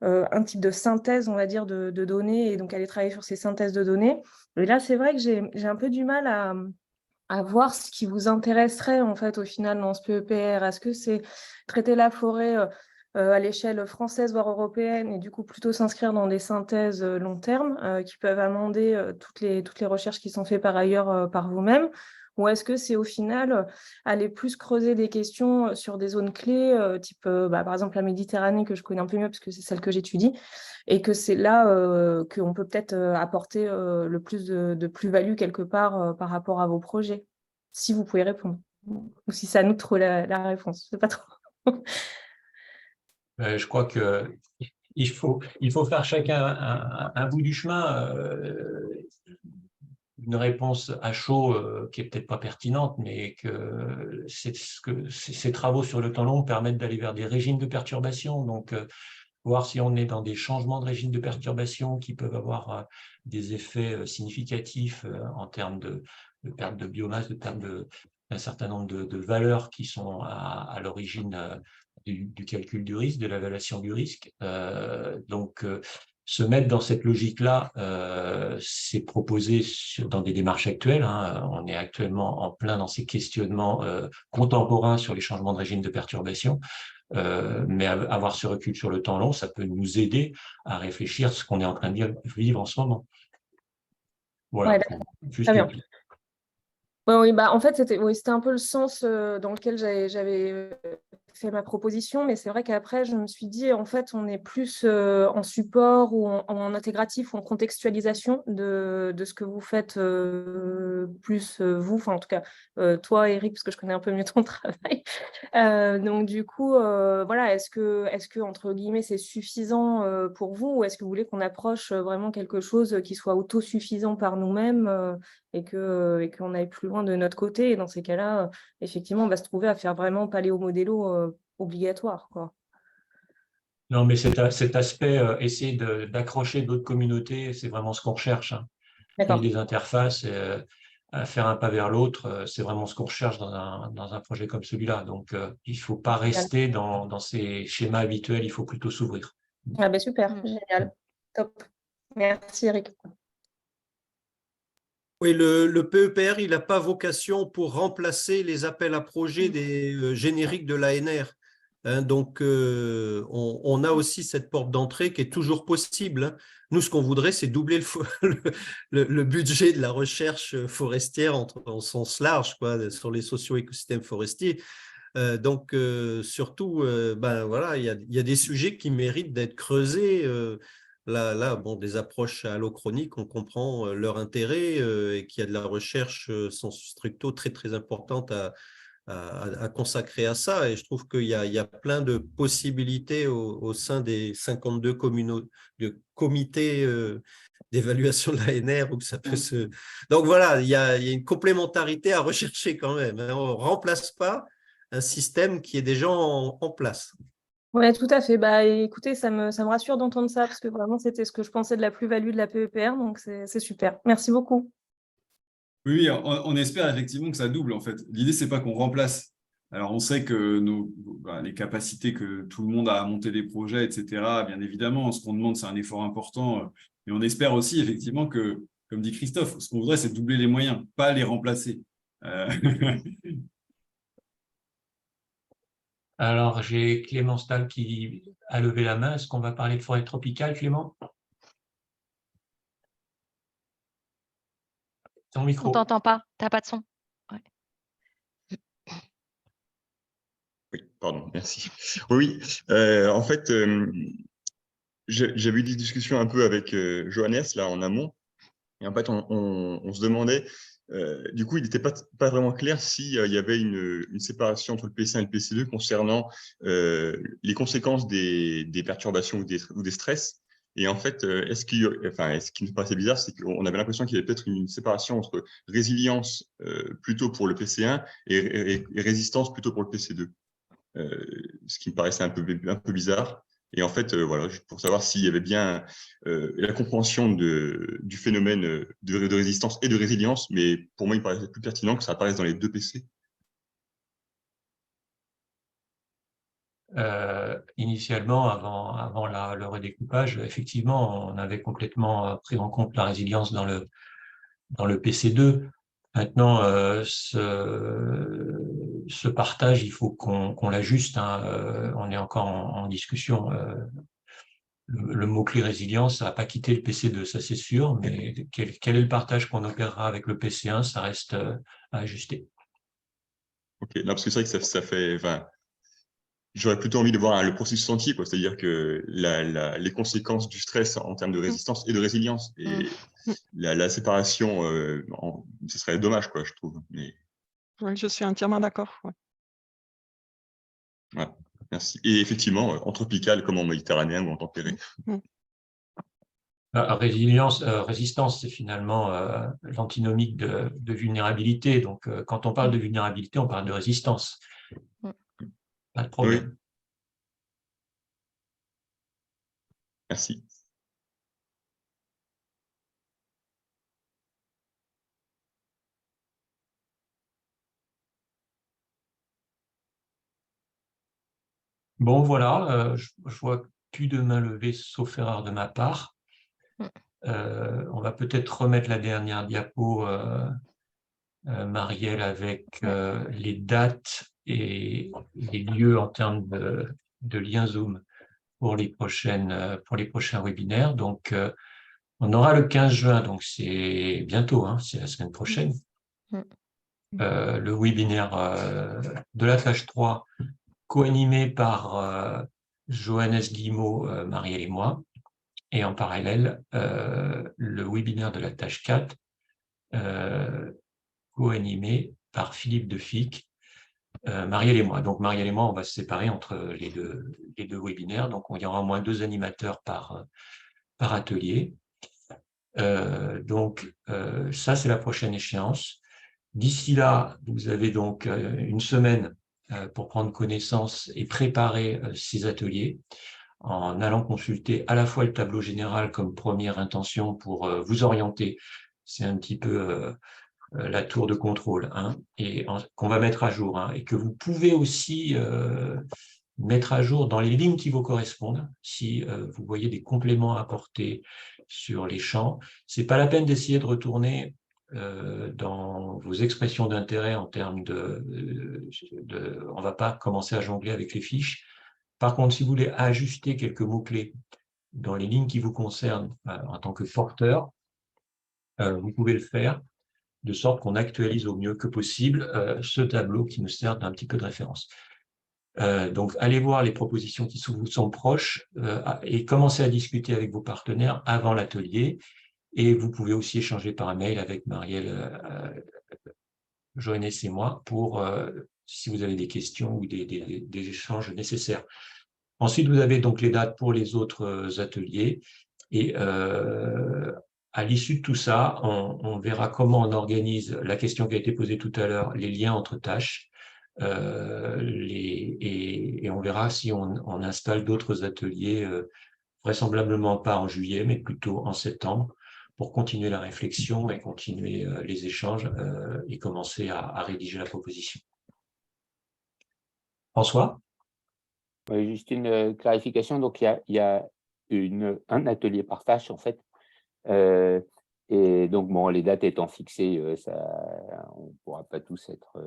S15: un type de synthèse, on va dire, de données, et donc aller travailler sur ces synthèses de données. Et là, c'est vrai que j'ai un peu du mal à voir ce qui vous intéresserait, en fait, au final, dans ce PEPR. Est-ce que c'est traiter la forêt à l'échelle française, voire européenne, et du coup plutôt s'inscrire dans des synthèses long terme qui peuvent amender toutes les recherches qui sont faites par ailleurs par vous-même, ou est-ce que c'est au final aller plus creuser des questions sur des zones clés, type par exemple la Méditerranée, que je connais un peu mieux parce que c'est celle que j'étudie, et que c'est là qu'on peut peut-être apporter le plus de plus-value quelque part par rapport à vos projets, si vous pouvez répondre, ou si ça nous trop la réponse, je ne sais pas trop.
S2: Je crois qu'il faut faire chacun un bout du chemin. Une réponse à chaud qui n'est peut-être pas pertinente, mais que ces travaux sur le temps long permettent d'aller vers des régimes de perturbation. Donc, voir si on est dans des changements de régime de perturbation qui peuvent avoir des effets significatifs en termes de perte de biomasse, de perte d'un certain nombre de valeurs qui sont à l'origine du calcul du risque, de l'évaluation du risque. Donc, se mettre dans cette logique-là, c'est proposé dans des démarches actuelles. Hein. On est actuellement en plein dans ces questionnements contemporains sur les changements de régime de perturbation. Mais avoir ce recul sur le temps long, ça peut nous aider à réfléchir à ce qu'on est en train de vivre en ce moment. Voilà,
S15: Ouais,
S2: juste
S15: très bien.
S2: une-
S15: Oui, bah, en fait, c'était un peu le sens dans lequel j'avais fait ma proposition, mais c'est vrai qu'après, je me suis dit, en fait, on est plus en support ou en intégratif ou en contextualisation de ce que vous faites plus vous, enfin, en tout cas, toi, Eric, parce que je connais un peu mieux ton travail. Donc, du coup, voilà, est-ce que, entre guillemets, c'est suffisant pour vous ou est-ce que vous voulez qu'on approche vraiment quelque chose qui soit autosuffisant par nous-mêmes et qu'on aille plus loin de notre côté. Et dans ces cas-là, effectivement, on va se trouver à faire vraiment paléo-modélo obligatoire, quoi.
S2: Non, mais cet aspect, essayer d'accrocher d'autres communautés, c'est vraiment ce qu'on recherche. Hein. Créer
S15: D'accord.
S2: des interfaces, à faire un pas vers l'autre, c'est vraiment ce qu'on recherche dans un projet comme celui-là. Donc, il ne faut pas rester dans ces schémas habituels, il faut plutôt s'ouvrir.
S15: Ah ben super, génial. Top. Merci, Eric.
S8: Oui, le PEPR, il n'a pas vocation pour remplacer les appels à projets des génériques de l'ANR. Hein, donc, on a aussi cette porte d'entrée qui est toujours possible. Hein. Nous, ce qu'on voudrait, c'est doubler le budget de la recherche forestière en sens large, quoi, sur les socio-écosystèmes forestiers. Donc, surtout, ben, voilà, il y a des sujets qui méritent d'être creusés. Là, bon, des approches allochroniques, on comprend leur intérêt et qu'il y a de la recherche sensu stricto très, très importante à consacrer à ça. Et je trouve qu'il y a plein de possibilités au sein des 52 de comités d'évaluation de l'ANR où ça peut se... Donc voilà, il y a une complémentarité à rechercher quand même. Hein. On ne remplace pas un système qui est déjà en place.
S15: Oui, tout à fait. Bah, écoutez, ça me rassure d'entendre ça, parce que vraiment, c'était ce que je pensais de la plus-value de la PEPR, donc c'est super. Merci beaucoup.
S4: Oui, on espère effectivement que ça double en fait. L'idée, c'est pas qu'on remplace. Alors, on sait que les capacités que tout le monde a à monter des projets, etc., bien évidemment, ce qu'on demande, c'est un effort important. Et on espère aussi effectivement que, comme dit Christophe, ce qu'on voudrait, c'est doubler les moyens, pas les remplacer.
S2: Alors, j'ai Clément Stahl qui a levé la main. Est-ce qu'on va parler de forêt tropicale, Clément? Ton
S1: On
S2: micro.
S1: t'entend pas, tu n'as pas de son. Ouais.
S16: Oui, pardon, merci. Oui, en fait, j'avais eu des discussions un peu avec Johannes, là, en amont, et en fait, on se demandait, du coup, il n'était pas vraiment clair s'il y avait une séparation entre le PC1 et le PC2 concernant les conséquences des perturbations ou des stress. Et en fait, ce qui nous paraissait bizarre, c'est qu'on avait l'impression qu'il y avait peut-être une séparation entre résilience plutôt pour le PC1 et résistance plutôt pour le PC2. Ce qui me paraissait un peu bizarre. Et en fait, voilà, juste pour savoir s'il y avait bien la compréhension du phénomène de résistance et de résilience, mais pour moi, il me paraissait plus pertinent que ça apparaisse dans les deux PC.
S2: Initialement, avant le redécoupage, effectivement, on avait complètement pris en compte la résilience dans le PC2. Maintenant, ce partage, il faut qu'on l'ajuste. Hein. On est encore en discussion. Le mot-clé résilience, ça n'a pas quitté le PC2, ça c'est sûr, mais quel est le partage qu'on opérera avec le PC1, ça reste à ajuster.
S16: Ok, non, parce que c'est vrai que ça fait... Enfin, j'aurais plutôt envie de voir le processus entier, quoi. C'est-à-dire que les conséquences du stress en termes de résistance et de résilience, et la séparation, ce serait dommage, quoi, je trouve. Mais...
S10: Oui, je suis entièrement d'accord. Ouais.
S16: Ouais, merci. Et effectivement, en tropical comme en méditerranéen ou en tempéré.
S2: Résistance, c'est finalement l'antinomique de vulnérabilité. Donc, quand on parle de vulnérabilité, on parle de résistance. Pas de problème.
S16: Oui. Merci.
S2: Bon, voilà, je vois plus de mains levées, sauf erreur de ma part. On va peut-être remettre la dernière diapo, Marielle, avec les dates et les lieux en termes de liens Zoom pour les prochains webinaires. Donc, on aura le 15 juin, donc c'est bientôt, hein, c'est la semaine prochaine. Le webinaire de la tâche 3, co-animé par Johannes Guillemot, Marielle et moi. Et en parallèle, le webinaire de la tâche 4, co-animé par Philippe Defic, Marielle et moi. Donc, Marielle et moi, on va se séparer entre les deux webinaires. Donc, il y aura au moins 2 animateurs par atelier. Donc, ça, c'est la prochaine échéance. D'ici là, vous avez donc une semaine pour prendre connaissance et préparer ces ateliers en allant consulter à la fois le tableau général comme première intention pour vous orienter. C'est un petit peu la tour de contrôle, hein, et qu'on va mettre à jour, hein, et que vous pouvez aussi mettre à jour dans les lignes qui vous correspondent. Si vous voyez des compléments à apporter sur les champs, c'est pas la peine d'essayer de retourner dans vos expressions d'intérêt en termes on va pas commencer à jongler avec les fiches. Par contre, si vous voulez ajuster quelques mots-clés dans les lignes qui vous concernent en tant que porteur, vous pouvez le faire de sorte qu'on actualise au mieux que possible ce tableau qui nous sert d'un petit peu de référence. Donc, allez voir les propositions qui vous sont proches et commencez à discuter avec vos partenaires avant l'atelier. Et vous pouvez aussi échanger par mail avec Marielle, Johannes et moi pour si vous avez des questions ou des échanges nécessaires. Ensuite, vous avez donc les dates pour les autres ateliers. Et à l'issue de tout ça, on verra comment on organise la question qui a été posée tout à l'heure, les liens entre tâches. Et on verra si on installe d'autres ateliers, vraisemblablement pas en juillet, mais plutôt en septembre, pour continuer la réflexion et continuer les échanges et commencer à rédiger la proposition. François ?
S14: Oui, juste une clarification. Donc, il y a un atelier par tâche, en fait. Et donc, bon, les dates étant fixées, on ne pourra pas tous être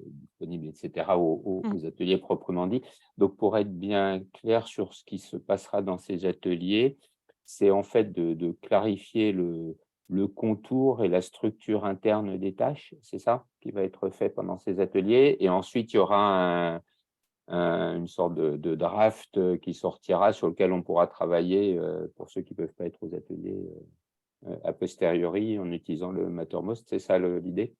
S14: disponibles, etc., aux ateliers proprement dit. Donc, pour être bien clair sur ce qui se passera dans ces ateliers, c'est en fait de clarifier le contour et la structure interne des tâches. C'est ça qui va être fait pendant ces ateliers. Et ensuite, il y aura une sorte de draft qui sortira, sur lequel on pourra travailler pour ceux qui ne peuvent pas être aux ateliers a posteriori en utilisant le Mattermost. C'est ça l'idée?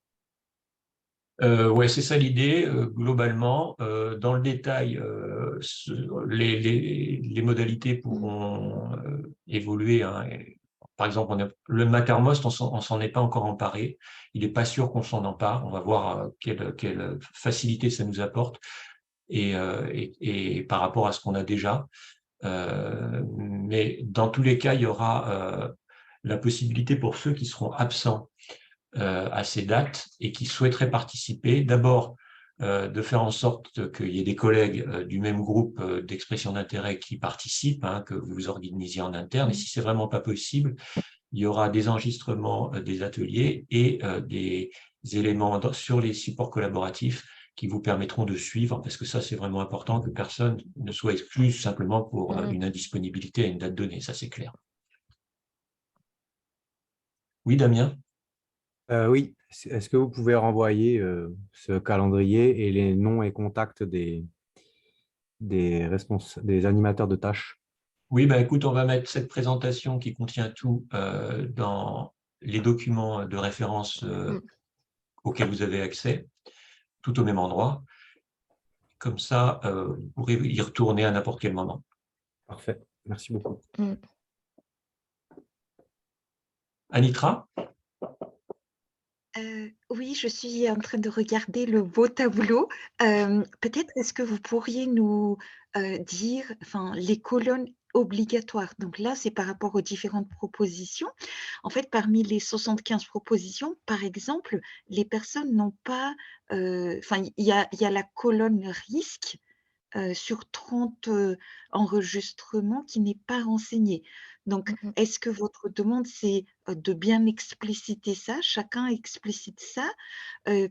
S2: Oui, c'est ça l'idée. Globalement, dans le détail, les modalités pourront évoluer, hein. Par exemple, le Mattermost, on s'en est pas encore emparé. Il n'est pas sûr qu'on s'en empare. On va voir quelle facilité ça nous apporte et par rapport à ce qu'on a déjà. Mais dans tous les cas, il y aura la possibilité pour ceux qui seront absents à ces dates et qui souhaiteraient participer, d'abord de faire en sorte qu'il y ait des collègues du même groupe d'expression d'intérêt qui participent, hein, que vous organisiez en interne. Et si c'est vraiment pas possible, il y aura des enregistrements des ateliers et des éléments sur les supports collaboratifs qui vous permettront de suivre, parce que ça, c'est vraiment important, que personne ne soit exclu simplement pour une indisponibilité à une date donnée, ça c'est clair. Oui, Damien?
S5: Oui, est-ce que vous pouvez renvoyer ce calendrier et les noms et contacts des animateurs de tâches?
S2: Oui, bah, écoute, on va mettre cette présentation qui contient tout dans les documents de référence auxquels vous avez accès, tout au même endroit. Comme ça, vous pourrez y retourner à n'importe quel moment.
S5: Parfait, merci beaucoup.
S2: Anitra?
S11: Oui, je suis en train de regarder le beau tableau. Peut-être est-ce que vous pourriez nous dire les colonnes obligatoires. Donc là, c'est par rapport aux différentes propositions. En fait, parmi les 75 propositions, par exemple, les personnes n'ont pas… il y a la colonne risque sur 30 enregistrements qui n'est pas renseigné. Donc, est-ce que votre demande, c'est de bien expliciter ça? Chacun explicite ça.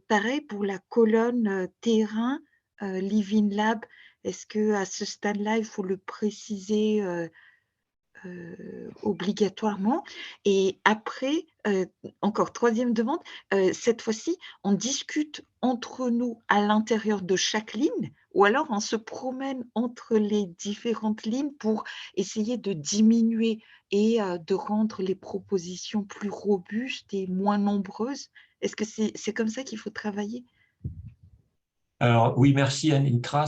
S11: Pareil pour la colonne terrain, Living Lab. Est-ce qu'à ce stade-là, il faut le préciser obligatoirement? Et après, encore troisième demande, cette fois-ci, on discute entre nous à l'intérieur de chaque ligne ou alors on se promène entre les différentes lignes pour essayer de diminuer et de rendre les propositions plus robustes et moins nombreuses? Est-ce que c'est comme ça qu'il faut travailler?
S2: Alors oui, merci Anitra,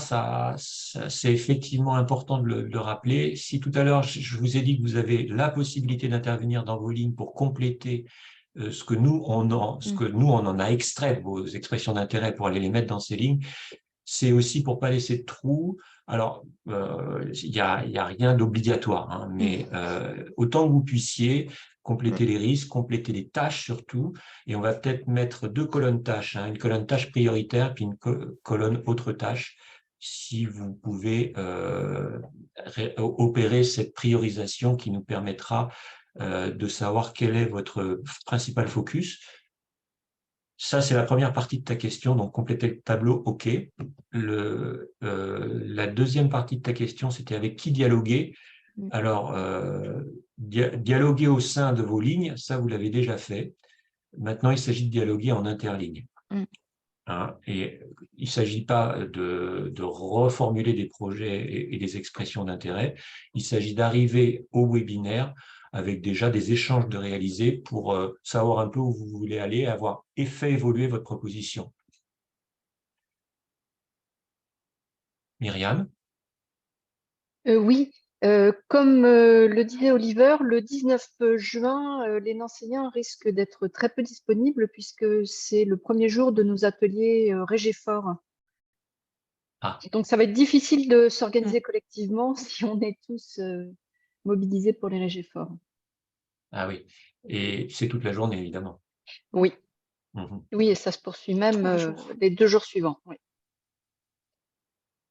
S2: c'est effectivement important de le rappeler. Si tout à l'heure je vous ai dit que vous avez la possibilité d'intervenir dans vos lignes pour compléter ce que nous on en a extrait de vos expressions d'intérêt pour aller les mettre dans ces lignes, c'est aussi pour pas laisser de trous. Alors il y a rien d'obligatoire, hein, mais autant que vous puissiez compléter les risques, compléter les tâches surtout, et on va peut-être mettre 2 colonnes tâches, hein, une colonne tâche prioritaire puis une colonne autre tâche, si vous pouvez opérer cette priorisation qui nous permettra de savoir quel est votre principal focus. Ça, c'est la première partie de ta question, donc compléter le tableau, OK. La deuxième partie de ta question, c'était avec qui dialoguer. Alors, dialoguer au sein de vos lignes, ça, vous l'avez déjà fait. Maintenant, il s'agit de dialoguer en interligne. Hein, et il ne s'agit pas de reformuler des projets et des expressions d'intérêt. Il s'agit d'arriver au webinaire avec déjà des échanges de réaliser pour savoir un peu où vous voulez aller, avoir fait évoluer votre proposition. Myriam?
S17: Oui, comme le disait Oliver, le 19 juin, les enseignants risquent d'être très peu disponibles puisque c'est le premier jour de nos ateliers Régéfort. Donc, ça va être difficile de s'organiser collectivement si on est tous mobilisés pour les Régéforts.
S2: Ah oui, et c'est toute la journée, évidemment.
S17: Oui, oui, et ça se poursuit même les 2 jours suivants. Oui.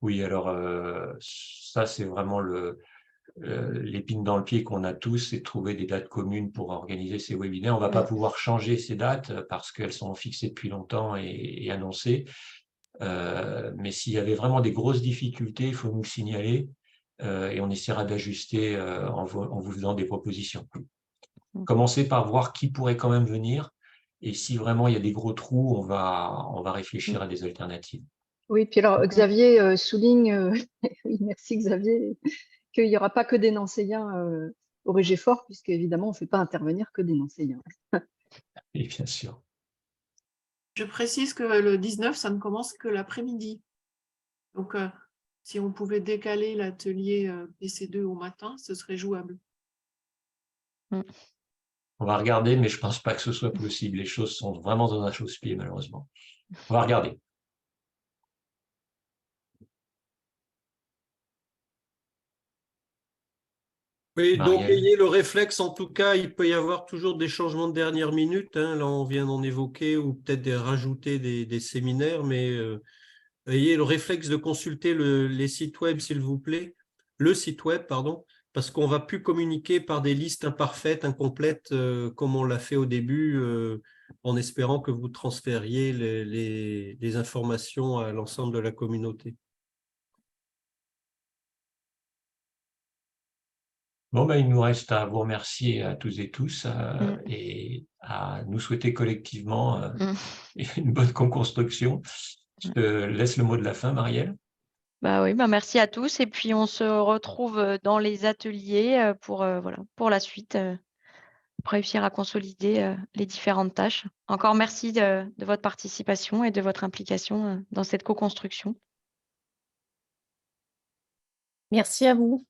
S2: Oui, alors ça, c'est vraiment l'épine dans le pied qu'on a tous, c'est de trouver des dates communes pour organiser ces webinaires. On ne va pas pouvoir changer ces dates parce qu'elles sont fixées depuis longtemps et annoncées. Mais s'il y avait vraiment des grosses difficultés, il faut nous le signaler et on essaiera d'ajuster en vous faisant des propositions. Commencez par voir qui pourrait quand même venir et si vraiment il y a des gros trous, on va réfléchir à des alternatives.
S17: Oui, puis alors Xavier souligne, oui, merci Xavier, qu'il n'y aura pas que des enseignants au Régéfort, puisque évidemment on ne fait pas intervenir que des enseignants.
S2: Et bien sûr.
S18: Je précise que le 19, ça ne commence que l'après-midi. Donc, si on pouvait décaler l'atelier PC2 au matin, ce serait jouable.
S2: On va regarder, mais je ne pense pas que ce soit possible. Les choses sont vraiment dans un chausse-pied, malheureusement. On va regarder.
S8: Oui, donc
S2: Marielle.
S8: ayez le réflexe, en tout cas, il peut y avoir toujours des changements de dernière minute. Hein, là, on vient d'en évoquer ou peut-être de rajouter des séminaires, mais ayez le réflexe de consulter les sites web, s'il vous plaît, le site web, pardon, parce qu'on ne va plus communiquer par des listes imparfaites, incomplètes, comme on l'a fait au début, en espérant que vous transfériez les informations à l'ensemble de la communauté.
S2: Bon, ben, il nous reste à vous remercier à tous et tous et à nous souhaiter collectivement une bonne co-construction. Je te laisse le mot de la fin, Marielle.
S1: Bah oui, bah merci à tous et puis on se retrouve dans les ateliers pour la suite, pour réussir à consolider les différentes tâches. Encore merci de votre participation et de votre implication dans cette co-construction.
S15: Merci à vous.